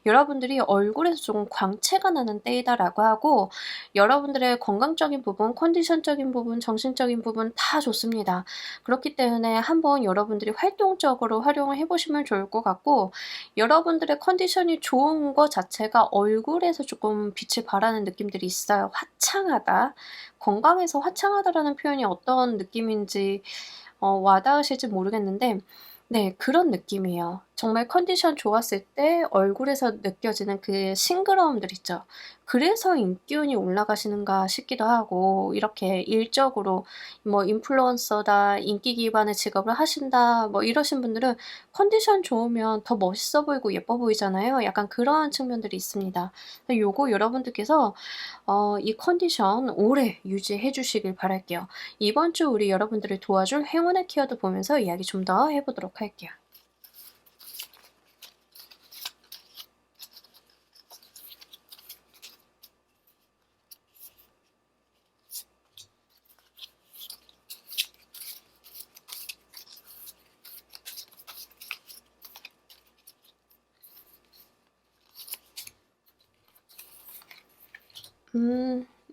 여러분들이 얼굴에서 좀 광채가 나는 때이다라고 하고 여러분들의 건강적인 부분, 컨디션적인 부분, 정신적인 부분 다 좋습니다. 그렇기 때문에 한번 여러분들이 활동적으로 활용을 해 보시면 좋을 것 같고 여러분들의 컨디션이 좋은 거 자체가 얼굴에서 조금 빛을 발하는 느낌들이 있어요. 화창하다. 건강해서 화창하다라는 표현이 어떤 느낌인지 와닿으실지 모르겠는데 네, 그런 느낌이에요. 정말 컨디션 좋았을 때 얼굴에서 느껴지는 그 싱그러움들 있죠. 그래서 인기운이 올라가시는가 싶기도 하고 이렇게 일적으로 뭐 인플루언서다, 인기 기반의 직업을 하신다 뭐 이러신 분들은 컨디션 좋으면 더 멋있어 보이고 예뻐 보이잖아요. 약간 그러한 측면들이 있습니다. 요거 여러분들께서 이 컨디션 오래 유지해 주시길 바랄게요. 이번 주 우리 여러분들을 도와줄 행운의 키워드 보면서 이야기 좀 더 해 보도록 할게요.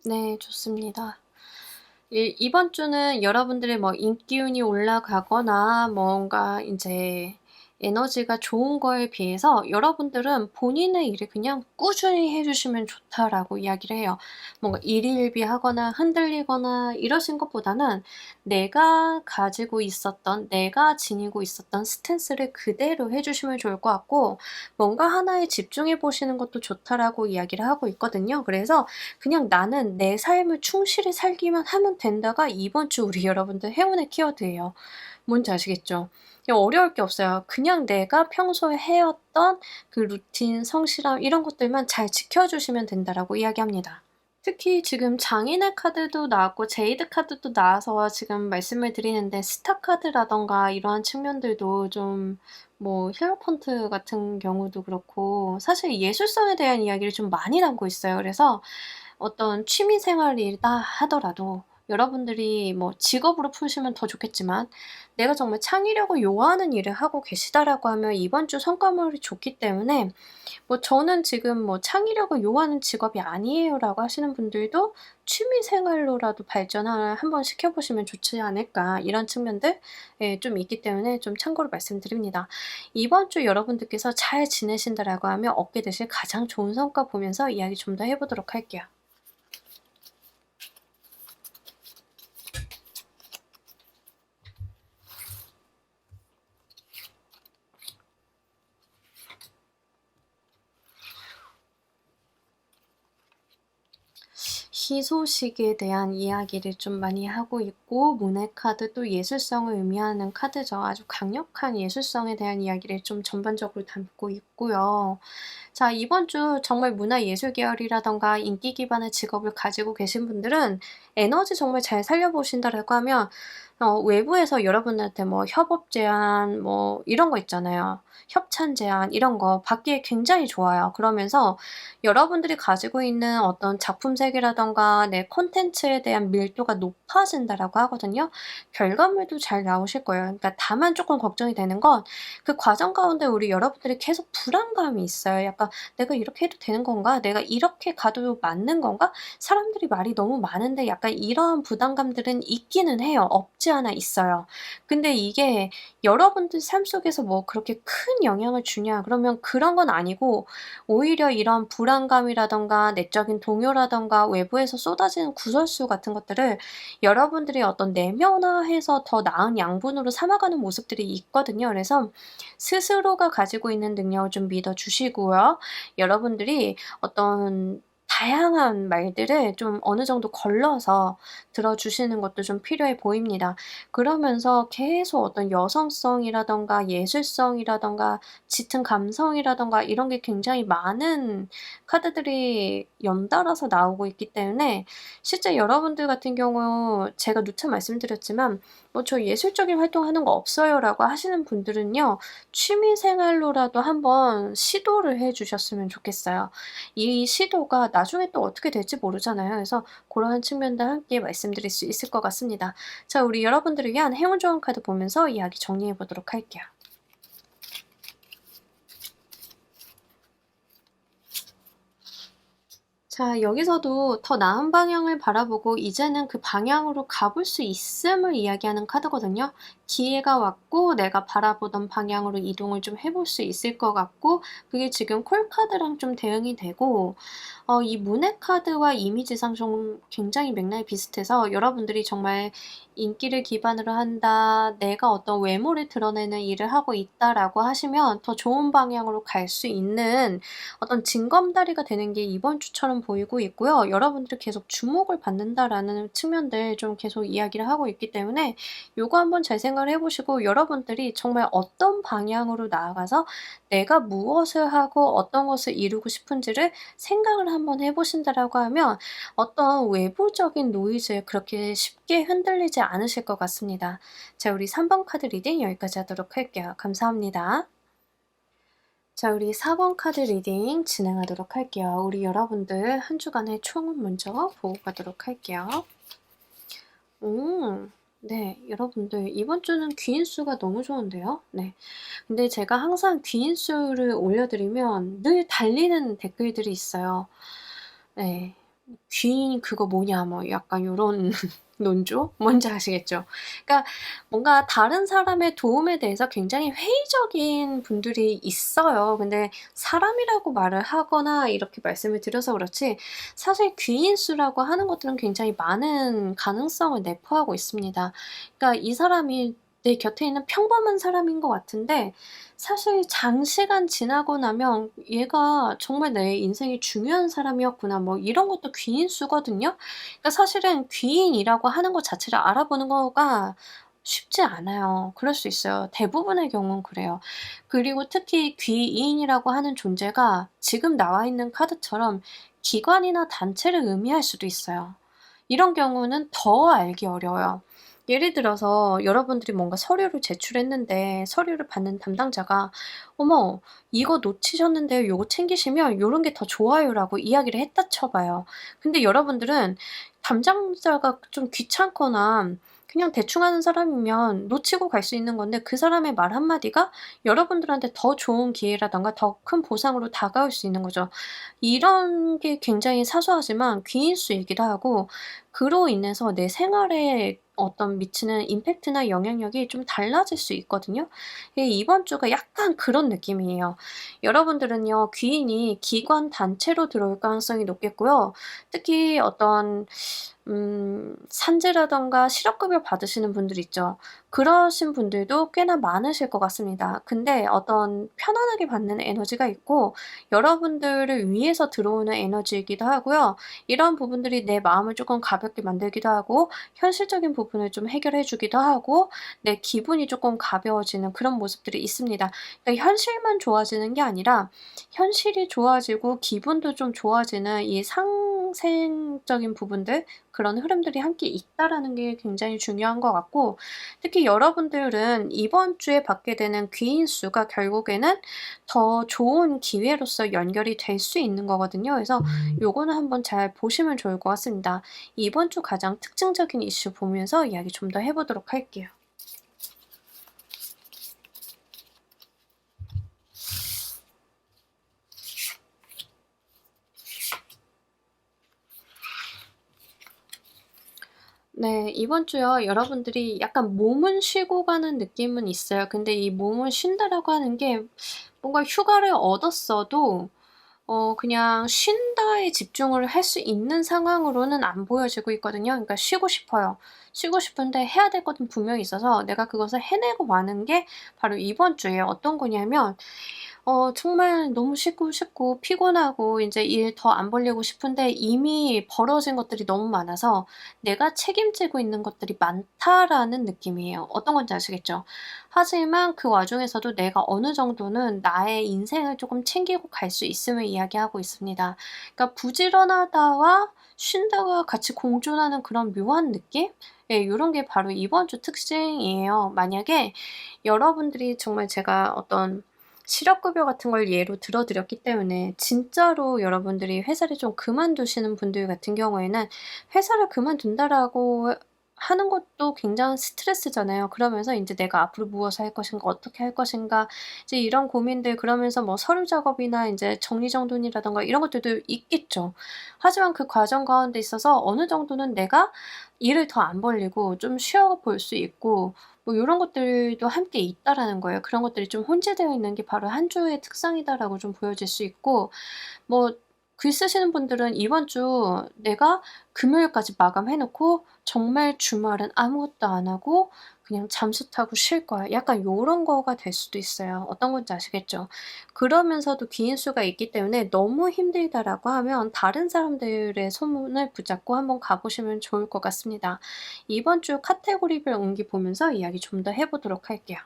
네, 좋습니다. 이번 주는 여러분들의 뭐 인기운이 올라가거나 뭔가 인제 에너지가 좋은 거에 비해서 여러분들은 본인의 일을 그냥 꾸준히 해 주시면 좋다라고 이야기를 해요. 뭔가 일희일비하거나 흔들리거나 이러신 것보다는 내가 가지고 있었던, 내가 지니고 있었던 스탠스를 그대로 해 주시면 좋을 것 같고, 뭔가 하나에 집중해 보시는 것도 좋다라고 이야기를 하고 있거든요. 그래서 그냥 '나는 내 삶을 충실히 살기만 하면 된다.'가 이번 주 우리 여러분들 행운의 키워드예요. 뭔지 아시겠죠? 그냥 어려울 게 없어요. 그냥 내가 평소에 해왔던 그 루틴, 성실함 이런 것들만 잘 지켜 주시면 된다라고 이야기합니다. 특히 지금 장인의 카드도 나왔고 제이드 카드도 나와서 지금 말씀을 드리는데, 스타 카드라든가 이러한 측면들도 좀, 뭐 히에로펀트 같은 경우도 그렇고 사실 예술성에 대한 이야기를 좀 많이 담고 있어요. 그래서 어떤 취미 생활이다 하더라도 여러분들이 뭐 직업으로 푸시면 더 좋겠지만, 내가 정말 창의력을 요하는 일을 하고 계시다라고 하면 이번 주 성과물이 좋기 때문에, 뭐 저는 지금 뭐 창의력을 요하는 직업이 아니에요라고 하시는 분들도 취미 생활로라도 발전을 한번 시켜보시면 좋지 않을까, 이런 측면들 좀 있기 때문에 좀 참고로 말씀드립니다. 이번 주 여러분들께서 잘 지내신다라고 하면 얻게 되실 가장 좋은 성과 보면서 이야기 좀 더 해보도록 할게요. 희소식에 대한 이야기를 좀 많이 하고 있고, 문의 카드도 예술성을 의미하는 카드죠. 아주 강력한 예술성에 대한 이야기를 좀 전반적으로 담고 있고요. 자, 이번 주 정말 문화예술 계열이라든가 인기 기반의 직업을 가지고 계신 분들은 에너지 정말 잘 살려보신다라고 하면, 외부에서 여러분들한테 뭐 협업 제안 뭐 이런 거 있잖아요. 협찬 제안 이런 거 받기에 굉장히 좋아요. 그러면서 여러분들이 가지고 있는 어떤 작품 세계라든가 내 콘텐츠에 대한 밀도가 높아진다라고 하거든요. 결과물도 잘 나오실 거예요. 그러니까 다만 조금 걱정이 되는 건, 그 과정 가운데 우리 여러분들이 계속 불안감이 있어요. 약간 '내가 이렇게 해도 되는 건가? 내가 이렇게 가도 맞는 건가?' 사람들이 말이 너무 많은데 약간 이러한 부담감들은 있기는 해요. 없지 않아 있어요. 근데 이게 여러분들 삶 속에서 뭐 그렇게 큰 영향을 주냐 그러면 그런 건 아니고, 오히려 이런 불안감이라든가 내적인 동요라든가 외부에서 쏟아지는 구설수 같은 것들을 여러분들이 어떤 내면화해서 더 나은 양분으로 삼아가는 모습들이 있거든요. 그래서 스스로가 가지고 있는 능력을 좀 믿어 주시고요. 여러분들이 어떤 다양한 말들을 좀 어느 정도 걸러서 들어주시는 것도 좀 필요해 보입니다. 그러면서 계속 어떤 여성성이라든가 예술성이라든가 짙은 감성이라든가 이런 게 굉장히 많은 카드들이 연달아서 나오고 있기 때문에, 실제 여러분들 같은 경우 제가 누차 말씀드렸지만 "뭐 저 예술적인 활동하는 거 없어요."라고 하시는 분들은요, 취미 생활로라도 한번 시도를 해 주셨으면 좋겠어요. 이 시도가 나중에 또 어떻게 될지 모르잖아요. 그래서 고러한 측면도 함께 말씀드릴 수 있을 것 같습니다. 자, 우리 여러분들을 위한 행운 좋은 카드 보면서 이야기 정리해 보도록 할게요. 자, 여기서도 더 나은 방향을 바라보고 이제는 그 방향으로 가볼 수 있음을 이야기하는 카드거든요. 기회가 왔고 내가 바라보던 방향으로 이동을 좀 해볼 수 있을 것 같고, 그게 지금 콜 카드랑 좀 대응이 되고, 이 문의 카드와 이미지상 좀 굉장히 맥락이 비슷해서 여러분들이 정말 인기를 기반으로 한다, 내가 어떤 외모를 드러내는 일을 하고 있다라고 하시면 더 좋은 방향으로 갈 수 있는 어떤 징검다리가 되는 게 이번 주처럼 보이고 있고요. 여러분들이 계속 주목을 받는다라는 측면들 좀 계속 이야기를 하고 있기 때문에 요거 한번 잘 생각을 해 보시고, 여러분들이 정말 어떤 방향으로 나아가서 내가 무엇을 하고 어떤 것을 이루고 싶은지를 생각을 한번 해 보신다라고 하면 어떤 외부적인 노이즈에 그렇게 쉽게 흔들리지 않으실 것 같습니다. 자, 우리 3번 카드 리딩 여기까지 하도록 할게요. 감사합니다. 자, 우리 4번 카드 리딩 진행하도록 할게요. 우리 여러분들 한 주간의 총을 먼저 보고 가도록 할게요. 오, 네. 여러분들 이번 주는 귀인 수가 너무 좋은데요. 네. 근데 제가 항상 귀인 수를 올려드리면 늘 달리는 댓글들이 있어요. 네. "귀인 그거 뭐냐." 뭐 약간 요런 논조? 뭔지 아시겠죠? 그러니까 뭔가 다른 사람의 도움에 대해서 굉장히 회의적인 분들이 있어요. 근데 사람이라고 말을 하거나 이렇게 말씀을 드려서 그렇지 사실 귀인수라고 하는 것들은 굉장히 많은 가능성을 내포하고 있습니다. 그러니까 이 사람이 내 곁에 있는 평범한 사람인 것 같은데 사실 장시간 지나고 나면 '얘가 정말 내 인생에 중요한 사람이었구나.' 뭐 이런 것도 귀인수거든요. 그러니까 사실은 귀인이라고 하는 것 자체를 알아보는 거가 쉽지 않아요. 그럴 수 있어요. 대부분의 경우는 그래요. 그리고 특히 귀인이라고 하는 존재가 지금 나와 있는 카드처럼 기관이나 단체를 의미할 수도 있어요. 이런 경우는 더 알기 어려워요. 예를 들어서 여러분들이 뭔가 서류를 제출했는데 서류를 받는 담당자가 "어머 이거 놓치셨는데요. 요거 챙기시면 요런 게 더 좋아요."라고 이야기를 했다 쳐 봐요. 근데 여러분들은 담당자가 좀 귀찮거나 그냥 대충 하는 사람이면 놓치고 갈 수 있는 건데 그 사람의 말 한마디가 여러분들한테 더 좋은 기회라든가 더 큰 보상으로 다가올 수 있는 거죠. 이런 게 굉장히 사소하지만 귀인수이기도 하고 그로 인해서 내 생활에 어떤 미치는 임팩트나 영향력이 좀 달라질 수 있거든요. 예, 이번 주가 약간 그런 느낌이에요. 여러분들은요, 귀인이 기관 단체로 들어올 가능성이 높겠고요. 특히 어떤 산재라든가 실업급여 받으시는 분들 있죠. 그러신 분들도 꽤나 많으실 것 같습니다. 근데 어떤 편안하게 받는 에너지가 있고 여러분들을 위해서 들어오는 에너지이기도 하고요. 이런 부분들이 내 마음을 조금 가볍게 만들기도 하고 현실적인 부분을 좀 해결해 주기도 하고 내 기분이 조금 가벼워지는 그런 모습들이 있습니다. 그러니까 현실만 좋아지는 게 아니라 현실이 좋아지고 기분도 좀 좋아지는 이 상생적인 부분들 그런 흐름들이 함께 있다라는 게 굉장히 중요한 것 같고 특히 여러분들은 이번 주에 받게 되는 귀인 수가 결국에는 더 좋은 기회로서 연결이 될 수 있는 거거든요. 그래서 요거는 한번 잘 보시면 좋을 것 같습니다. 이번 주 가장 특징적인 이슈 보면서 이야기 좀 더 해 보도록 할게요. 네. 이번 주요 여러분들이 약간 몸은 쉬고 가는 느낌은 있어요. 근데 이 몸을 쉰다라고 하는 게 뭔가 휴가를 얻었어도 그냥 쉰다에 집중을 할 수 있는 상황으로는 안 보여지고 있거든요. 그러니까 쉬고 싶어요. 쉬고 싶은데 해야 될 것은 분명히 있어서 내가 그것을 해내고 마는 게 바로 이번 주예요. 어떤 거냐면 정말 너무 쉬고 싶고 피곤하고 인제 일 더 안 벌리고 싶은데 이미 벌어진 것들이 너무 많아서 '내가 책임지고 있는 것들이 많다.'라는 느낌이에요. 어떤 건지 아시겠죠? 하지만 그 와중에서도 내가 어느 정도는 나의 인생을 쪼끔 챙기고 갈 수 있음을 이야기하고 있습니다. 그러니까 부지런하다와 쉰다가 같이 공존하는 그런 묘한 느낌? 예, 요런 게 바로 이번 주 특징이에요. 만약에 여러분들이 정말 제가 어떤 실업급여 같은 걸 예로 들어 드렸기 때문에 진짜로 여러분들이 회사를 좀 그만두시는 분들 같은 경우에는 '회사를 그만둔다.'라고 하는 것도 굉장한 스트레스잖아요. 그러면서 인제 '내가 앞으로 무엇을 할 것인가. 어떻게 할 것인가.' 이제 이런 고민들 그러면서 뭐 서류 작업이나 인제 정리정돈이라든가 이런 것들도 있겠죠. 하지만 그 과정 가운데 있어서 어느 정도는 내가 일을 더 안 벌리고 좀 쉬어 볼 수 있고 뭐 요런 것들도 함께 있다라는 거예요. 그런 것들이 좀 혼재되어 있는 게 바로 '한 주의 특성이다.'라고 좀 보여질 수 있고 뭐 글 쓰시는 분들은 이번 주 내가 금요일까지 마감해 놓고 정말 주말은 아무것도 안 하고 그냥 잠수 타고 쉴 거야. 약간 요런 거가 될 수도 있어요. 어떤 건지 아시겠죠? 그러면서도 기인수가 있기 때문에 '너무 힘들다.'라고 하면 다른 사람들의 소문을 붙잡고 한번 가 보시면 좋을 것 같습니다. 이번 주 카테고리별 운기 보면서 이야기 좀 더 해 보도록 할게요.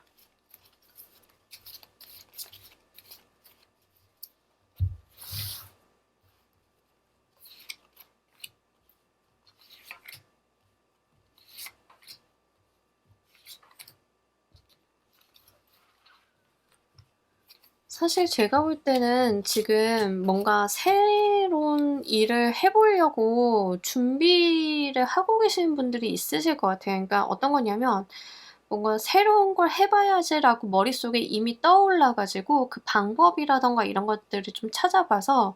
사실 제가 볼 때는 지금 뭔가 새로운 일을 해 보려고 준비를 하고 계시는 분들이 있으실 것 같아요. 그러니까 어떤 거냐면 뭔가 '새로운 걸 해 봐야지.'라고 머릿속에 이미 떠올라 가지고 그 방법이라든가 이런 것들을 좀 찾아봐서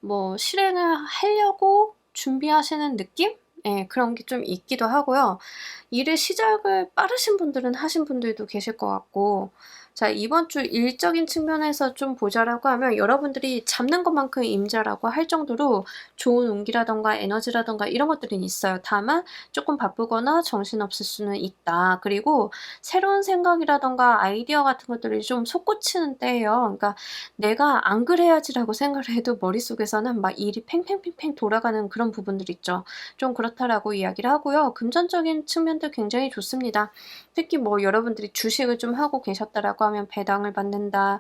뭐 실행을 하려고 준비하시는 느낌? 예, 그런 게 좀 있기도 하고요. 일의 시작을 빠르신 분들은 하신 분들도 계실 것 같고, 자, 이번 주 일적인 측면에서 좀 보자라고 하면 여러분들이 잡는 것만큼 임자라고 할 정도로 좋은 운기라던가 에너지라던가 이런 것들은 있어요. 다만 조금 바쁘거나 정신없을 수는 있다. 그리고 새로운 생각이라던가 아이디어 같은 것들이 좀 솟구치는 때예요. 그러니까 내가 안 그래야지라고 생각을 해도 머릿속에서는 막 일이 팽팽팽팽 돌아가는 그런 부분들 있죠. 좀 그렇다라고 이야기를 하고요. 금전적인 측면도 굉장히 좋습니다. 특히 뭐 여러분들이 주식을 좀 하고 계셨다라고 하면 배당을 받는다,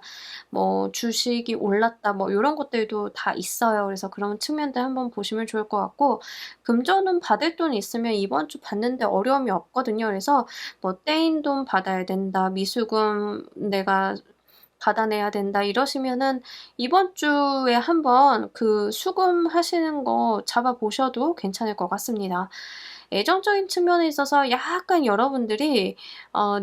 뭐 주식이 올랐다, 뭐 요런 것들도 다 있어요. 그래서 그런 측면들 한번 보시면 좋을 것 같고, 금전은 받을 돈 있으면 이번 주 받는데 어려움이 없거든요. 그래서 뭐 떼인 돈 받아야 된다, 미수금 내가 받아내야 된다 이러시면은 이번 주에 한번 그 수금하시는 거 잡아 보셔도 괜찮을 것 같습니다. 애정적인 측면에 있어서 약간 여러분들이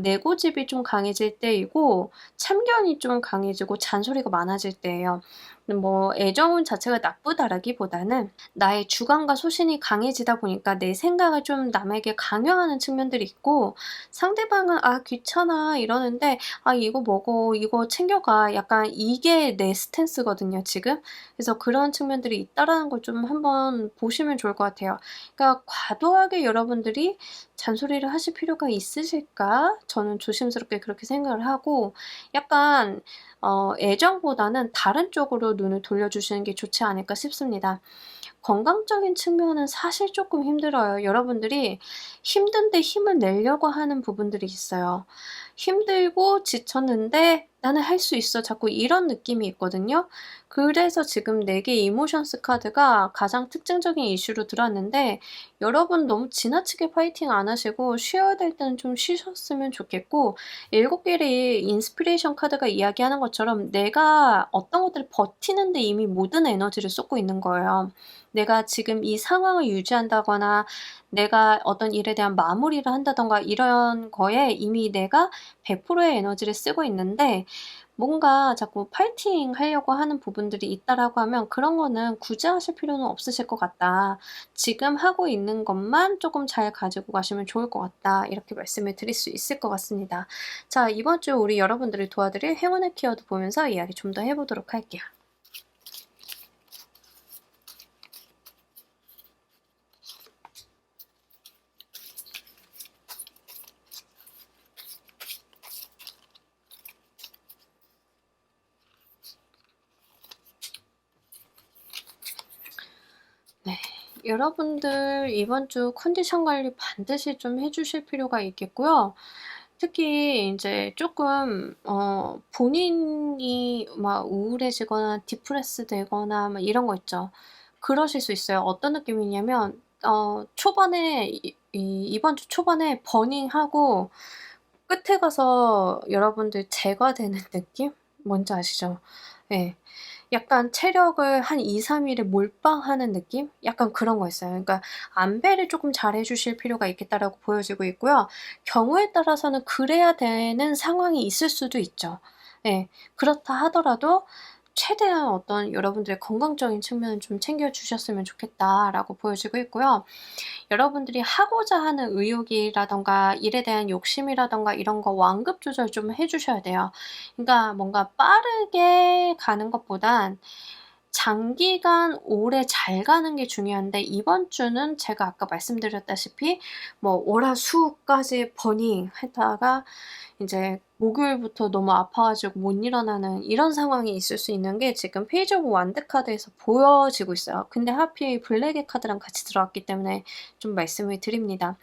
내고집이 좀 강해질 때이고 참견이 좀 강해지고 잔소리가 많아질 때예요. 뭐 애정운 자체가 나쁘다라기보다는 나의 주관과 소신이 강해지다 보니까 내 생각을 좀 남에게 강요하는 측면들이 있고, 상대방은 "아 귀찮아." 이러는데 "아 이거 먹어. 이거 챙겨가." 약간 이게 내 스탠스거든요 지금. 그래서 그런 측면들이 있다라는 걸 좀 한번 보시면 좋을 것 같아요. 그러니까 과도하게 여러분들이 잔소리를 하실 필요가 있으실까? 저는 조심스럽게 그렇게 생각을 하고, 약간 애정보다는 다른 쪽으로 눈을 돌려주시는 게 좋지 않을까 싶습니다. 건강적인 측면은 사실 조금 힘들어요. 여러분들이 힘든데 힘을 내려고 하는 부분들이 있어요. 힘들고 지쳤는데 '나는 할 수 있어.' 자꾸 이런 느낌이 있거든요. 그래서 지금 4 개의 이모션스 카드가 가장 특징적인 이슈로 들어왔는데, 여러분 너무 지나치게 파이팅 안 하시고 쉬어야 될 때는 좀 쉬셨으면 좋겠고, 7 개의 인스피레이션 카드가 이야기하는 것처럼 내가 어떤 것들을 버티는 데 이미 모든 에너지를 쏟고 있는 거예요. 내가 지금 이 상황을 유지한다거나 내가 어떤 일에 대한 마무리를 한다든가 이런 거에 이미 내가 100%의 에너지를 쓰고 있는데, 뭔가 자꾸 파이팅 하려고 하는 부분들이 있다라고 하면 그런 거는 굳이 하실 필요는 없으실 것 같다. 지금 하고 있는 것만 조금 잘 가지고 가시면 좋을 것 같다. 이렇게 말씀을 드릴 수 있을 것 같습니다. 자, 이번 주 우리 여러분들을 도와드릴 행운의 키워드 보면서 이야기 좀 더 해보도록 할게요. 네. 여러분들 이번 주 컨디션 관리 반드시 좀 해 주실 필요가 있겠고요. 특히 인제 쪼끔 본인이 막 우울해지거나 디프레스 되거나 막 이런 거 있죠. 그러실 수 있어요. 어떤 느낌이냐면 초반에 이번 주 초반에 버닝하고 끝에 가서 여러분들 제거되는 느낌? 뭔지 아시죠? 예. 약간 체력을 한 2-3 일에 몰빵하는 느낌? 약간 그런 거 있어요. 그러니까 안배를 쪼끔 잘해 주실 필요가 있겠다라고 보여지고 있고요. 경우에 따라서는 그래야 되는 상황이 있을 수도 있죠. 예. 그렇다 하더라도 최대한 어떤 여러분들의 건강적인 측면을 좀 챙겨 주셨으면 좋겠다라고 보여지고 있고요. 여러분들이 하고자 하는 의욕이라든가 일에 대한 욕심이라든가 이런 거 완급 조절 좀 해 주셔야 돼요. 그러니까 뭔가 빠르게 가는 것보단 장기간 오래 잘 가는 게 중요한데, 이번 주는 제가 아까 말씀드렸다시피 뭐 월화수까지 버닝하다가 인제 목요일부터 너무 아파 가지고 못 일어나는 이런 상황이 있을 수 있는 게 지금 페이지 오브 완드 카드에서 보여지고 있어요. 근데 하필 블랙의 카드랑 같이 들어왔기 때문에 좀 말씀을 드립니다.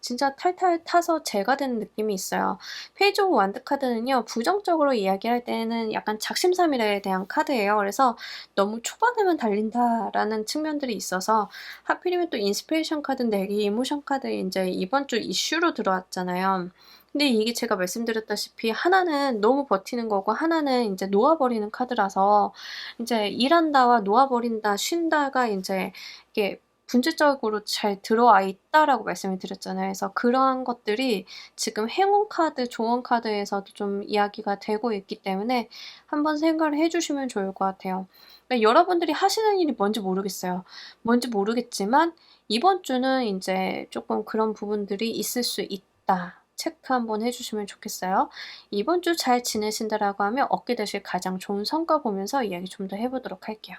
진짜 탈탈 타서 재가 되는 느낌이 있어요. 페이지 오브 완드 카드는요, 부정적으로 이야기할 때는 약간 작심삼일에 대한 카드예요. 그래서 '너무 초반에만 달린다.'라는 측면들이 있어서, 하필이면 또 인스피레이션 카드 4개 이모션 카드 인제 이번 주 이슈로 들어왔잖아요. 근데 이게 제가 말씀드렸다시피 하나는 너무 버티는 거고 하나는 인제 놓아버리는 카드라서, 인제 일한다와 놓아버린다, 쉰다가 인제 이게 분체적으로 잘 들어와 있다라고 말씀을 드렸잖아요. 그래서 그러한 것들이 지금 행운 카드, 조언 카드에서도 좀 이야기가 되고 있기 때문에 한번 생각을 해 주시면 좋을 것 같아요. 그러니까 여러분들이 하시는 일이 뭔지 모르겠어요. 뭔지 모르겠지만 이번 주는 인제 쪼끔 그런 부분들이 있을 수 있다. 체크 한번 해 주시면 좋겠어요. 이번 주 잘 지내신다라고 하면 얻게 되실 가장 좋은 성과 보면서 이야기 좀 더 해 보도록 할게요.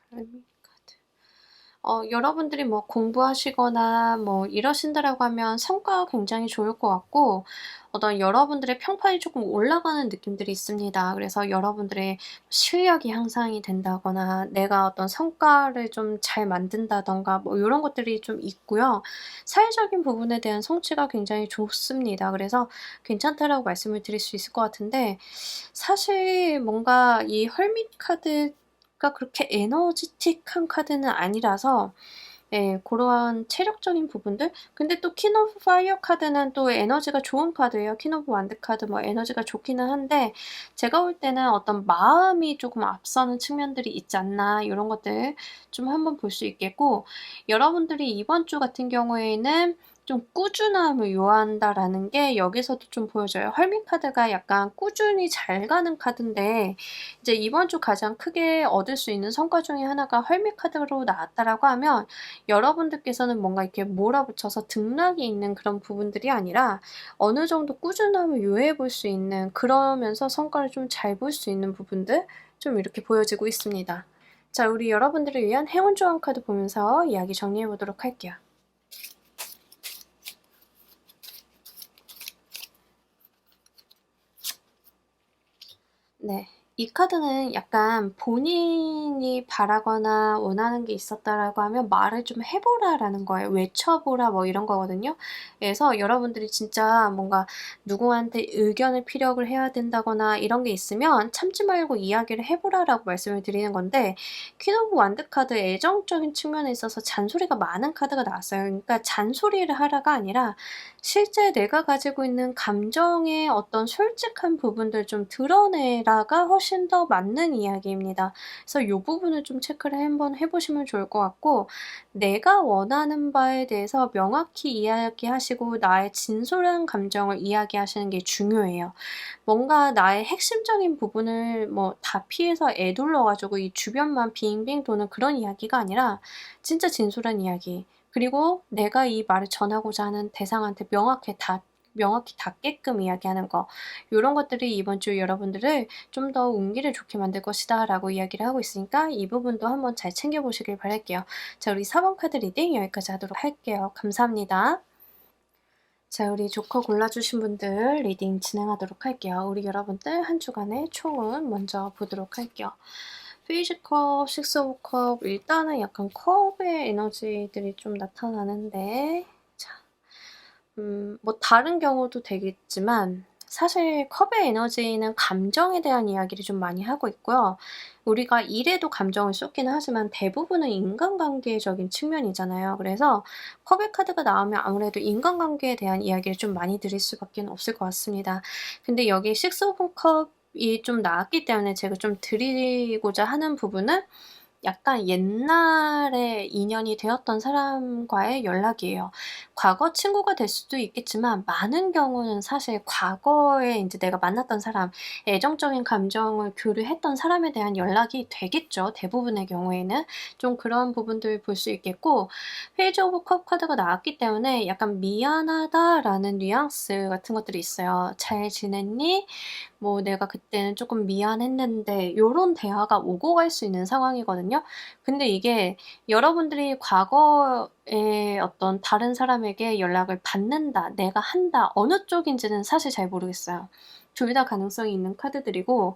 할미 카드. 여러분들이 뭐 공부하시거나 뭐 이러신다라고 하면 성과가 굉장히 좋을 것 같고 어떤 여러분들의 평판이 조금 올라가는 느낌들이 있습니다. 그래서 여러분들의 실력이 향상이 된다거나 내가 어떤 성과를 좀 잘 만든다든가 뭐 요런 것들이 좀 있고요. 사회적인 부분에 대한 성취가 굉장히 좋습니다. 그래서 괜찮다라고 말씀을 드릴 수 있을 것 같은데 사실 뭔가 이 헐밋 카드가 그렇게 에너지틱한 카드는 아니라서 예 고러한 체력적인 부분들 근데 또 퀸 오브 파이어 카드는 또 에너지가 좋은 카드예요. 퀸 오브 완드 카드 뭐 에너지가 좋기는 한데 제가 볼 때는 어떤 마음이 조금 앞서는 측면들이 있지 않나 요런 것들 좀 한번 볼 수 있겠고 여러분들이 이번 주 같은 경우에는 좀 꾸준함을 요한다라는 게 여기서도 좀 보여져요. 헐밋 카드가 약간 꾸준히 잘 가는 카드인데 이제 이번 주 가장 크게 얻을 수 있는 성과 중에 하나가 헐밋 카드로 나왔다라고 하면 여러분들께서는 뭔가 이렇게 몰아붙여서 등락이 있는 그런 부분들이 아니라 어느 정도 꾸준함을 요해 볼 수 있는 그러면서 성과를 좀 잘 볼 수 있는 부분들 좀 이렇게 보여지고 있습니다. 자, 우리 여러분들을 위한 행운 조언 카드 보면서 이야기 정리해 보도록 할게요. 네. 이 카드는 약간 본인이 바라거나 원하는 게 있었다라고 하면 "말을 좀 해 보라."라는 거예요. "외쳐 보라." 뭐 이런 거거든요. 그래서 여러분들이 진짜 뭔가 누구한테 의견을 피력을 해야 된다거나 이런 게 있으면 "참지 말고 이야기를 해 보라."라고 말씀을 드리는 건데 퀸 오브 완드 카드 애정적인 측면에 있어서 잔소리가 많은 카드가 나왔어요. 그러니까 잔소리를 하라가 아니라 실제 내가 가지고 있는 감정의 어떤 솔직한 부분들 좀 드러내라가 훨씬 더 맞는 이야기입니다. 그래서 요 부분을 좀 체크를 한번 해 보시면 좋을 것 같고 내가 원하는 바에 대해서 명확히 이야기하시고 나의 진솔한 감정을 이야기하시는 게 중요해요. 뭔가 나의 핵심적인 부분을 뭐 다 피해서 에둘러 가지고 이 주변만 빙빙 도는 그런 이야기가 아니라 진짜 진솔한 이야기 그리고 내가 이 말을 전하고자 하는 대상한테 명확히 닿게끔 이야기하는 거 요런 것들이 이번 주 여러분들을 좀 더 운기를 좋게 만들 것이다라고 이야기를 하고 있으니까 이 부분도 한번 잘 챙겨 보시길 바랄게요. 자, 우리 4번 카드 리딩 여기까지 하도록 할게요. 감사합니다. 자, 우리 조커 골라주신 분들 리딩 진행하도록 할게요. 우리 여러분들 한 주간의 총은 먼저 보도록 할게요. 페이지 컵, 식스 오브 컵 일단은 약간 컵의 에너지들이 좀 나타나는데 자, 뭐 다른 경우도 되겠지만 사실 컵의 에너지는 감정에 대한 이야기를 좀 많이 하고 있고요. 우리가 일에도 감정을 쏟기는 하지만 대부분은 인간관계적인 측면이잖아요. 그래서 컵의 카드가 나오면 아무래도 인간관계에 대한 이야기를 좀 많이 드릴 수밖에 없을 것 같습니다. 근데 여기 식스 오브 컵이 좀 나왔기 때문에 제가 좀 드리고자 하는 부분은 약간 옛날에 인연이 되었던 사람과의 연락이에요. 과거 친구가 될 수도 있겠지만 많은 경우는 사실 과거에 인제 내가 만났던 사람, 애정적인 감정을 교류했던 사람에 대한 연락이 되겠죠, 대부분의 경우에는. 좀 그런 부분들 볼 수 있겠고 페이지 오브 컵 카드가 나왔기 때문에 약간 "미안하다."라는 뉘앙스 같은 것들이 있어요. "잘 지냈니?" 뭐 "내가 그때는 쪼끔 미안했는데." 요런 대화가 오고 갈 수 있는 상황이거든요. 근데 이게 여러분들이 과거에 어떤 다른 사람에게 연락을 받는다, 내가 한다 어느 쪽인지는 사실 잘 모르겠어요. 둘 다 가능성이 있는 카드들이고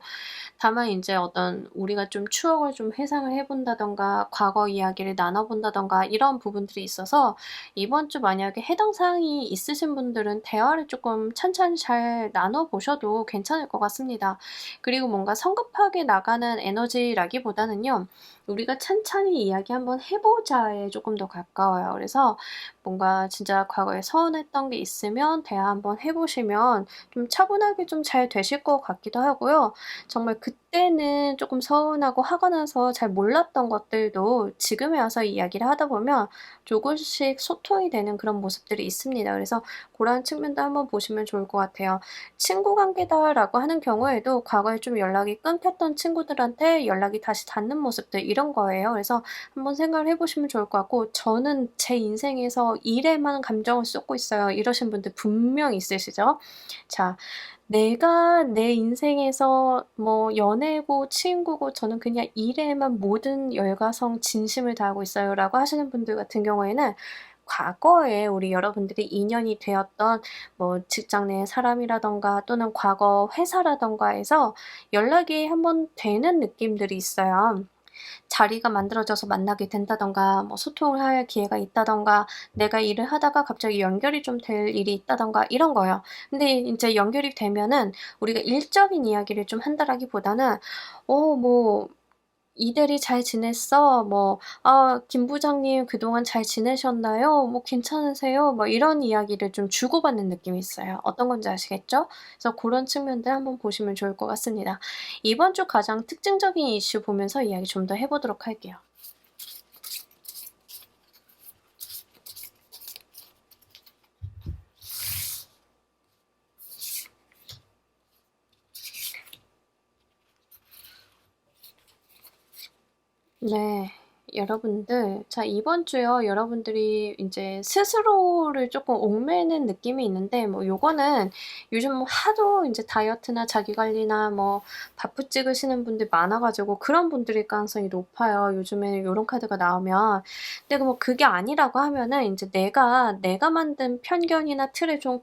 다만 인제 어떤 우리가 좀 추억을 좀 회상을 해 본다든가 과거 이야기를 나눠 본다든가 이런 부분들이 있어서 이번 주 만약에 해당 사항이 있으신 분들은 대화를 쪼끔 찬찬히 잘 나눠 보셔도 괜찮을 것 같습니다. 그리고 뭔가 성급하게 나가는 에너지라기보다는요. 우리가 찬찬히 이야기 한번 해 보자에 쪼끔 더 가까워요. 그래서 뭔가 진짜 과거에 서운했던 게 있으면 대화 한번 해 보시면 좀 차분하게 좀 잘 되실 것 같기도 하고요. 정말 그때 그때는 조금 서운하고 화가 나서 잘 몰랐던 것들도 지금에 와서 이야기를 하다 보면 조금씩 소통이 되는 그런 모습들이 있습니다. 그래서 고런 측면도 한번 보시면 좋을 것 같아요. 친구 관계다라고 하는 경우에도 과거에 좀 연락이 끊겼던 친구들한테 연락이 다시 닿는 모습들 이런 거예요. 그래서 한번 생각을 해 보시면 좋을 것 같고, 저는 제 인생에서 일에만 감정을 쏟고 있어요. 이러신 분들 분명히 있으시죠? 자, 내가 내 인생에서 뭐 연애고 친구고 저는 그냥 일에만 모든 열과성 진심을 다하고 있어요라고 하시는 분들 같은 경우에는 과거에 우리 여러분들이 인연이 되었던 뭐 직장 내 사람이라든가 또는 과거 회사라든가에서 연락이 한번 되는 느낌들이 있어요. 자리가 만들어져서 만나게 된다든가 뭐 소통을 할 기회가 있다든가 내가 일을 하다가 갑자기 연결이 좀 될 일이 있다든가 이런 거예요. 근데 인제 연결이 되면은 우리가 일적인 이야기를 좀 한다라기보다는 뭐 "이대리 잘 지냈어?" 뭐 "아 김 부장님 그동안 잘 지내셨나요? 뭐 괜찮으세요?" 뭐 이런 이야기를 좀 주고받는 느낌이 있어요. 어떤 건지 아시겠죠? 그래서 고런 측면들 한번 보시면 좋을 것 같습니다. 이번 주 가장 특징적인 이슈 보면서 이야기 좀 더 해 보도록 할게요. 네. 여러분들 이번 주요 여러분들이 인제 스스로를 쪼끔 옥매는 느낌이 있는데 뭐 요거는 요즘 뭐 하도 인제 다이어트나 자기 관리나 뭐 바쁘 찍으시는 분들 많아 가지고 그런 분들일 가능성이 높아요, 요즘에 요런 카드가 나오면. 근데 뭐 그게 아니라고 하면은 인제 내가 만든 편견이나 틀에 좀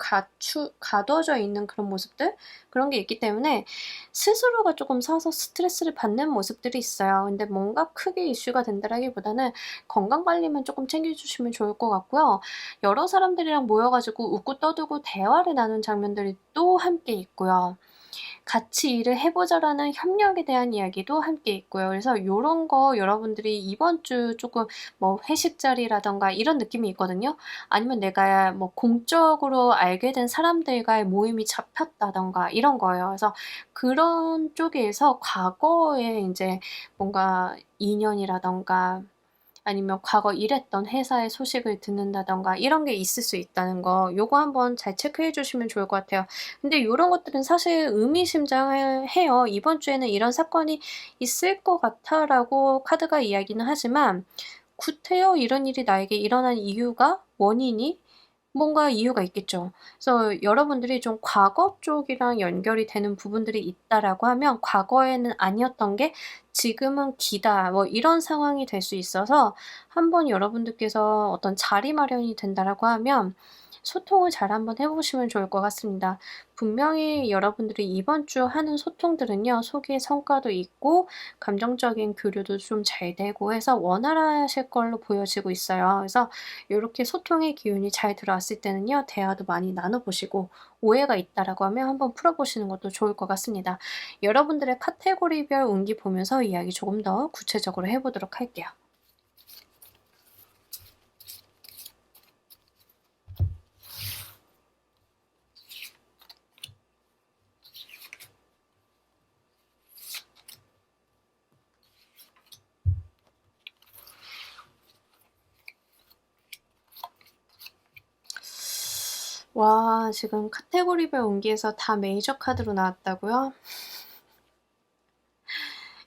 가둬져 있는 그런 모습들 그런 게 있기 때문에 스스로가 쪼금 서서 스트레스를 받는 모습들이 있어요. 근데 뭔가 크게 이슈가 된다라기보다는 건강 관리만 쪼끔 챙겨 주시면 좋을 것 같고요. 여러 사람들이랑 모여 가지고 웃고 떠들고 대화를 나눈 장면들이 또 함께 있고요. 같이 일을 해 보자라는 협력에 대한 이야기도 함께 있고요. 그래서 요런 거 여러분들이 이번 주 쪼끔 뭐 회식 자리라든가 이런 느낌이 있거든요. 아니면 내가 뭐 공적으로 알게 된 사람들과의 모임이 잡혔다든가 이런 거예요. 그래서 그런 쪽에서 과거에 인제 뭔가 인연이라든가 아니면 과거 일했던 회사의 소식을 듣는다든가 이런 게 있을 수 있다는 거 요거 한번 잘 체크해 주시면 좋을 것 같아요. 근데 요런 것들은 사실 의미심장해 해요. "이번 주에는 이런 사건이 있을 것 같아."라고 카드가 이야기는 하지만 구태여 이런 일이 나에게 일어난 이유가 원인이 뭔가 이유가 있겠죠. 그래서 여러분들이 좀 과거 쪽이랑 연결이 되는 부분들이 있다라고 하면 과거에는 아니었던 게 지금은 기다 뭐 이런 상황이 될 수 있어서 한번 여러분들께서 어떤 자리 마련이 된다라고 하면 소통을 잘 한번 해 보시면 좋을 것 같습니다. 분명히 여러분들이 이번 주 하는 소통들은요 속에 성과도 있고 감정적인 교류도 좀 잘 되고 해서 원활하실 걸로 보여지고 있어요. 그래서 요렇게 소통의 기운이 잘 들어왔을 때는요 대화도 많이 나눠 보시고 오해가 있다라고 하면 한번 풀어 보시는 것도 좋을 것 같습니다. 여러분들의 카테고리별 운기 보면서 이야기 조금 더 구체적으로 해 보도록 할게요. 와, 지금 카테고리별 운기에서 다 메이저 카드로 나왔다고요?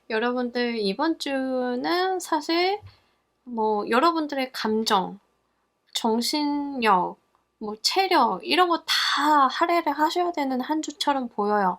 여러분들 이번 주는 사실 뭐 여러분들의 감정, 정신력, 뭐 체력 이런 거 다 할애를 하셔야 되는 한 주처럼 보여요.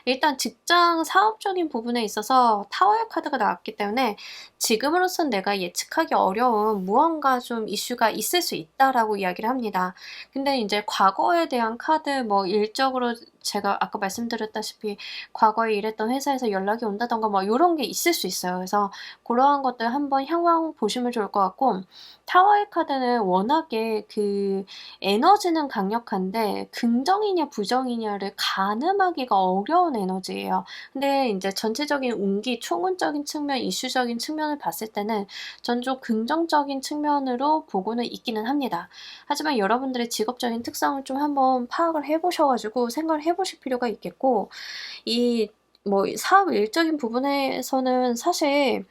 일단 직장 사업적인 부분에 있어서 타워의 카드가 나왔기 때문에 지금으로선 내가 예측하기 어려운 무언가 좀 이슈가 있을 수 있다라고 이야기를 합니다. 근데 인제 과거에 대한 카드 뭐 일적으로 제가 아까 말씀드렸다시피 과거에 일했던 회사에서 연락이 온다든가 뭐 요런 게 있을 수 있어요. 그래서 고러한 것들 한번 향후 보시면 좋을 것 같고, 타워의 카드는 워낙에 그 에너지는 강력한데 긍정이냐 부정이냐를 가늠하기가 어려운 에너지예요. 근데 인제 전체적인 운기, 총론적인 측면, 이슈적인 측면을 봤을 때는 전 좀 긍정적인 측면으로 보고는 있기는 합니다. 하지만 여러분들의 직업적인 특성을 좀 한번 파악을 해 보셔 가지고 생각을 해 보실 필요가 있겠고, 이 뭐 사업 일적인 부분에서는 사실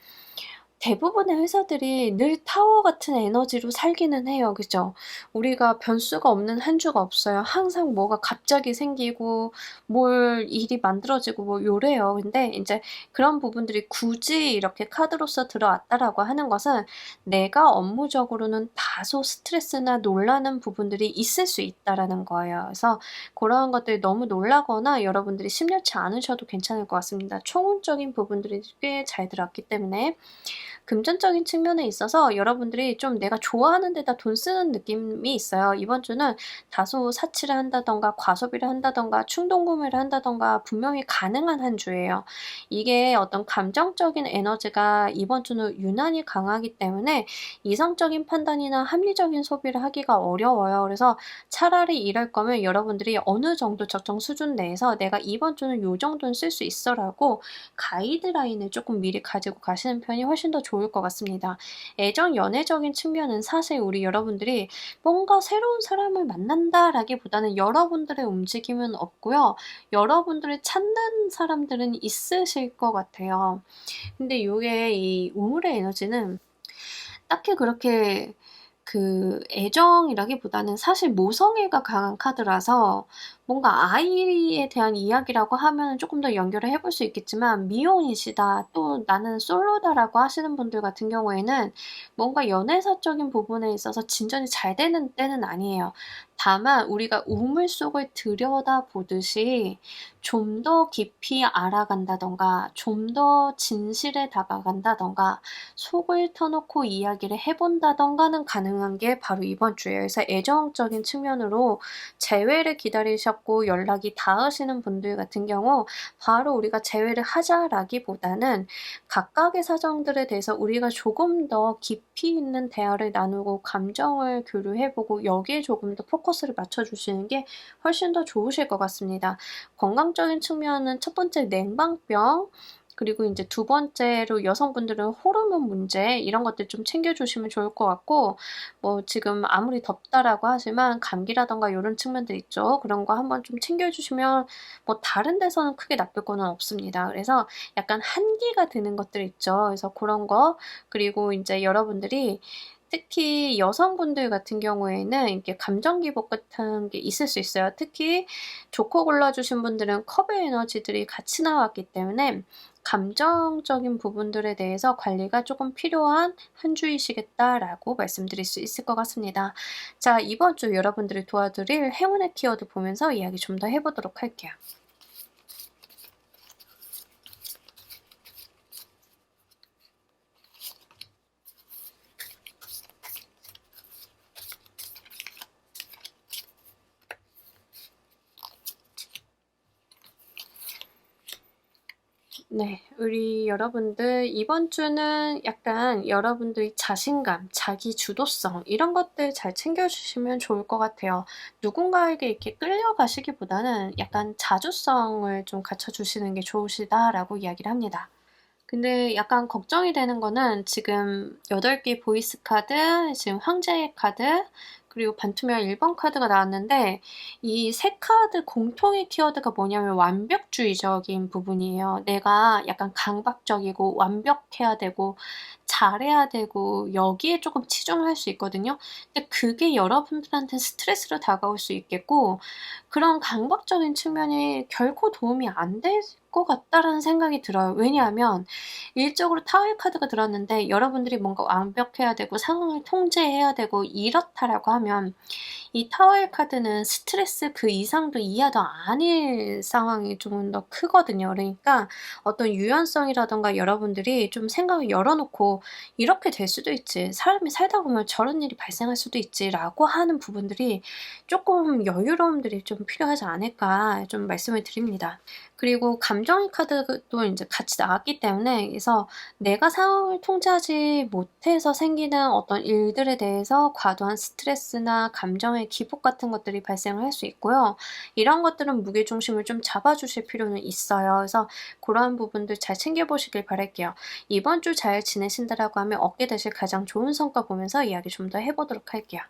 대부분의 회사들이 늘 타워 같은 에너지로 살기는 해요. 그죠? 우리가 변수가 없는 한 주가 없어요. 항상 뭐가 갑자기 생기고 뭘 일이 만들어지고 뭐 요래요. 근데 인제 그런 부분들이 굳이 이렇게 카드로서 들어왔다라고 하는 것은 내가 업무적으로는 다소 스트레스나 놀라는 부분들이 있을 수 있다라는 거예요. 그래서 고런 것들이 너무 놀라거나 여러분들이 심려치 않으셔도 괜찮을 것 같습니다. 총론적인 부분들이 꽤 잘 들어왔기 때문에. 금전적인 측면에 있어서 여러분들이 좀 내가 좋아하는 데다 돈 쓰는 느낌이 있어요. 이번 주는 다소 사치를 한다든가 과소비를 한다든가 충동 구매를 한다든가 분명히 가능한 한 주예요. 이게 어떤 감정적인 에너지가 이번 주는 유난히 강하기 때문에 이성적인 판단이나 합리적인 소비를 하기가 어려워요. 그래서 차라리 이럴 거면 여러분들이 어느 정도 적정 수준 내에서 '내가 이번 주는 요 정도는 쓸 수 있어.'라고 가이드라인을 쪼끔 미리 가지고 가시는 편이 훨씬 더 좋을 것 같습니다. 애정 연애적인 측면은 사실 우리 여러분들이 뭔가 '새로운 사람을 만난다.'라기보다는 여러분들의 움직임은 없고요. 여러분들을 찾는 사람들은 있으실 것 같아요. 근데 요게 이 우물의 에너지는 딱히 그렇게 애정이라기보다는 사실 모성애가 강한 카드라서 뭔가 아이에 대한 이야기라고 하면은 쪼끔 더 연결을 해볼 수 있겠지만 미혼이시다, 또 나는 솔로다라고 하시는 분들 같은 경우에는 뭔가 연애사적인 부분에 있어서 진전이 잘 되는 때는 아니에요. 다만 우리가 우물 속을 들여다보듯이 좀 더 깊이 알아간다든가 좀 더 진실에 다가간다든가 속을 터놓고 이야기를 해 본다든가는 가능한 게 바로 이번 주예요. 그래서 애정적인 측면으로 재회를 기다리셨고 연락이 닿으시는 분들 같은 경우 바로 우리가 '재회를 하자.'라기보다는 각각의 사정들에 대해서 우리가 조금 더 깊이 있는 대화를 나누고 감정을 교류해 보고 여기에 조금 더 포커스를 맞춰 주시는 게 훨씬 더 좋으실 것 같습니다. 건강적인 측면은 첫 번째 냉방병, 그리고 인제 두 번째로 여성분들은 호르몬 문제 이런 것들 좀 챙겨 주시면 좋을 것 같고, 뭐 지금 아무리 덥다라고 하지만 감기라든가 요런 측면들 있죠. 그런 거 한번 좀 챙겨 주시면 뭐 다른 데서는 크게 나쁠 거는 없습니다. 그래서 약간 한기가 드는 것들 있죠. 그래서 고런 거, 그리고 인제 여러분들이 특히 여성분들 같은 경우에는 이렇게 감정 기복 같은 게 있을 수 있어요. 특히 좋고 골라 주신 분들은 컵의 에너지들이 같이 나왔기 때문에 감정적인 부분들에 대해서 관리가 쪼금 필요한 한 주이시겠다라고 말씀드릴 수 있을 것 같습니다. 자, 이번 주 여러분들을 도와드릴 행운의 키워드 보면서 이야기 좀 더 해 보도록 할게요. 네. 우리 여러분들 이번 주는 약간 여러분들의 자신감, 자기 주도성 이런 것들 잘 챙겨 주시면 좋을 것 같아요. 누군가에게 이렇게 끌려가시기보다는 약간 자주성을 좀 갖춰 주시는 게 좋으시다라고 이야기를 합니다. 근데 약간 걱정이 되는 거는 지금 8개 보이스 카드, 지금 황제의 카드, 그리고 반투명 1번 카드가 나왔는데 이 세 카드 공통의 키워드가 뭐냐면 완벽주의적인 부분이에요. 내가 약간 강박적이고 완벽해야 되고 잘해야 되고 여기에 쪼끔 치중할 수 있거든요. 근데 그게 여러분들한테 스트레스로 다가올 수 있겠고, 그런 강박적인 측면이 결코 도움이 안 될 것 같다라는 생각이 들어요. 왜냐하면 일적으로 타워의 카드가 들었는데 여러분들이 뭔가 완벽해야 되고 상황을 통제해야 되고 이렇다라고 하면 이 타워의 카드는 스트레스 그 이상도 이하도 아닐 상황이 조금 더 크거든요. 그러니까 어떤 유연성이라든가 여러분들이 좀 생각을 열어 놓고 '이렇게 될 수도 있지. 사람이 살다 보면 저런 일이 발생할 수도 있지.'라고 하는 부분들이 쪼끔 여유로움들이 좀 필요하지 않을까 좀 말씀을 드립니다. 그리고 감정의 카드도 인제 같이 나왔기 때문에, 그래서 내가 상황을 통제하지 못해서 생기는 어떤 일들에 대해서 과도한 스트레스나 감정의 기복 같은 것들이 발생을 할 수 있고요. 이런 것들은 무게중심을 좀 잡아 주실 필요는 있어요. 그래서 고러한 부분들 잘 챙겨 보시길 바랄게요. 이번 주 잘 지내신다라고 하면 얻게 되실 가장 좋은 성과 보면서 이야기 좀 더 해 보도록 할게요.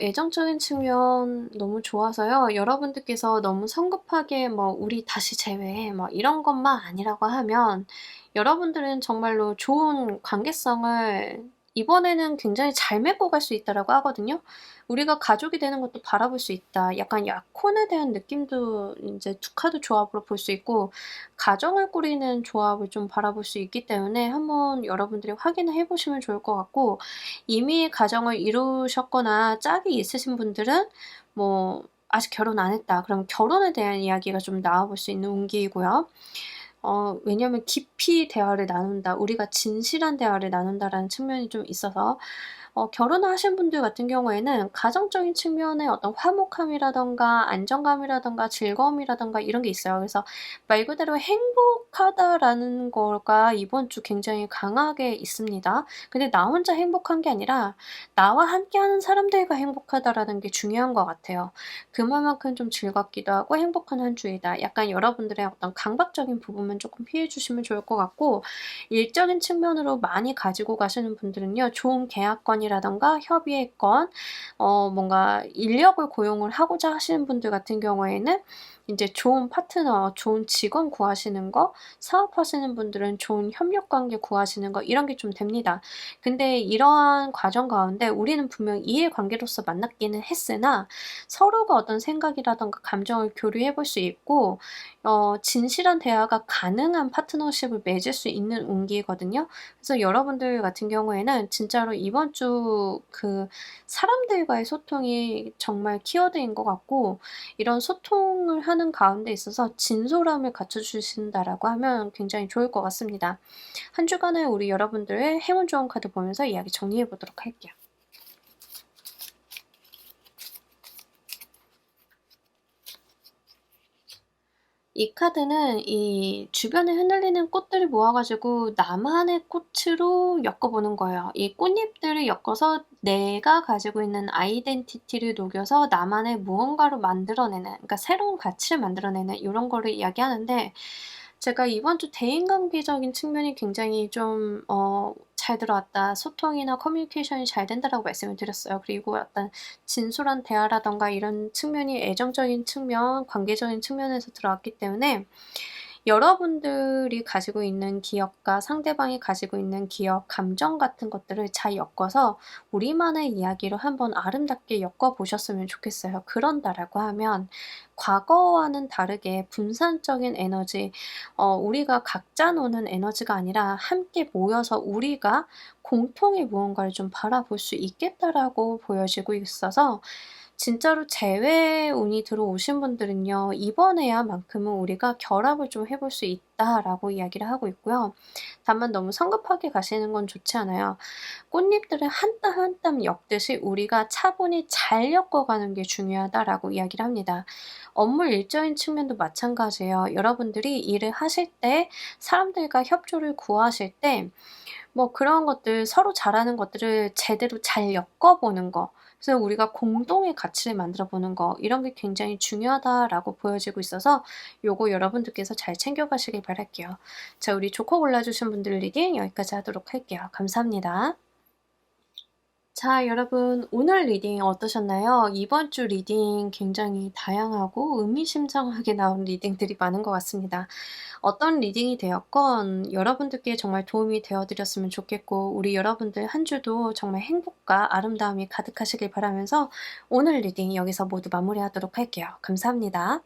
애정적인 측면 너무 좋아서요. 여러분들께서 너무 성급하게 뭐 "우리 다시 재회해." 뭐 이런 것만 아니라고 하면 여러분들은 정말로 좋은 관계성을 이번에는 굉장히 잘 맺고 갈 수 있다라고 하거든요. 우리가 가족이 되는 것도 바라볼 수 있다. 약간 약혼에 대한 느낌도 인제 두 카드 조합으로 볼 수 있고 가정을 꾸리는 조합을 좀 바라볼 수 있기 때문에 한번 여러분들이 확인을 해 보시면 좋을 것 같고, 이미 가정을 이루셨거나 짝이 있으신 분들은 뭐 아직 결혼 안 했다. 그럼 결혼에 대한 이야기가 좀 나와 볼 수 있는 운기이고요. 왜냐하면 깊이 대화를 나눈다, 우리가 진실한 대화를 나눈다라는 측면이 좀 있어서 결혼을 하신 분들 같은 경우에는 가정적인 측면의 어떤 화목함이라든가 안정감이라든가 즐거움이라든가 이런 게 있어요. 그래서 말 그대로 행복하다라는 거가 이번 주 굉장히 강하게 있습니다. 근데 나 혼자 행복한 게 아니라 나와 함께하는 사람들과 행복하다라는 게 중요한 것 같아요. 그만큼 좀 즐겁기도 하고 행복한 한 주이다. 약간 여러분들의 어떤 강박적인 부분만 조금 피해 주시면 좋을 것 같고, 일적인 측면으로 많이 가지고 가시는 분들은요, 좋은 계약건이라든가 협의의 건, 뭔가 인력을 고용을 하고자 하시는 분들 같은 경우에는 인제 좋은 파트너, 좋은 직원 구하시는 거, 사업하시는 분들은 좋은 협력 관계 구하시는 거, 이런 게 좀 됩니다. 근데 이러한 과정 가운데 우리는 분명 이해관계로서 만났기는 했으나 서로가 어떤 생각이라든가 감정을 교류해 볼 수 있고 진실한 대화가 가능한 파트너십을 맺을 수 있는 운기거든요. 그래서 여러분들 같은 경우에는 진짜로 이번 주 사람들과의 소통이 정말 키워드인 것 같고, 이런 소통을 하는 가운데 있어서 진솔함을 갖춰 주신다라고 하면 굉장히 좋을 것 같습니다. 한 주간의 우리 여러분들의 행운 좋은 카드 보면서 이야기 정리해 보도록 할게요. 이 카드는 이 주변에 흔들리는 꽃들을 모아 가지고 나만의 꽃으로 엮어 보는 거예요. 이 꽃잎들을 엮어서 내가 가지고 있는 아이덴티티를 녹여서 나만의 무언가로 만들어내는, 그러니까 새로운 가치를 만들어내는 요런 거를 이야기하는데, 제가 이번 주 대인관계적인 측면이 굉장히 좀 잘 들어왔다, 소통이나 커뮤니케이션이 잘 된다라고 말씀을 드렸어요. 그리고 어떤 진솔한 대화라든가 이런 측면이 애정적인 측면, 관계적인 측면에서 들어왔기 때문에 여러분들이 가지고 있는 기억과 상대방이 가지고 있는 기억, 감정 같은 것들을 잘 엮어서 우리만의 이야기로 한번 아름답게 엮어 보셨으면 좋겠어요. 그런다라고 하면 과거와는 다르게 분산적인 에너지, 우리가 각자 노는 에너지가 아니라 함께 모여서 우리가 공통의 무언가를 좀 바라볼 수 있겠다라고 보여지고 있어서, 진짜로 재회 운이 들어오신 분들은요, 이번에야만큼은 우리가 결합을 좀 해볼 수 있다라고 이야기를 하고 있고요. 다만 너무 성급하게 가시는 건 좋지 않아요. 꽃잎들을 한 땀 한 땀 엮듯이 우리가 차분히 잘 엮어가는 게 중요하다라고 이야기를 합니다. 업무 일적인 측면도 마찬가지예요. 여러분들이 일을 하실 때, 사람들과 협조를 구하실 때 뭐 그런 것들, 서로 잘하는 것들을 제대로 잘 엮어보는 거, 그래서 우리가 공동의 가치를 만들어 보는 거, 이런 게 굉장히 중요하다라고 보여지고 있어서 요거 여러분들께서 잘 챙겨 가시길 바랄게요. 자, 우리 조커 골라주신 분들 리딩 여기까지 하도록 할게요. 감사합니다. 자, 여러분 오늘 리딩 어떠셨나요? 이번 주 리딩 굉장히 다양하고 의미심장하게 나온 리딩들이 많은 것 같습니다. 어떤 리딩이 되었건 여러분들께 정말 도움이 되어 드렸으면 좋겠고, 우리 여러분들 한 주도 정말 행복과 아름다움이 가득하시길 바라면서 오늘 리딩 여기서 모두 마무리하도록 할게요. 감사합니다.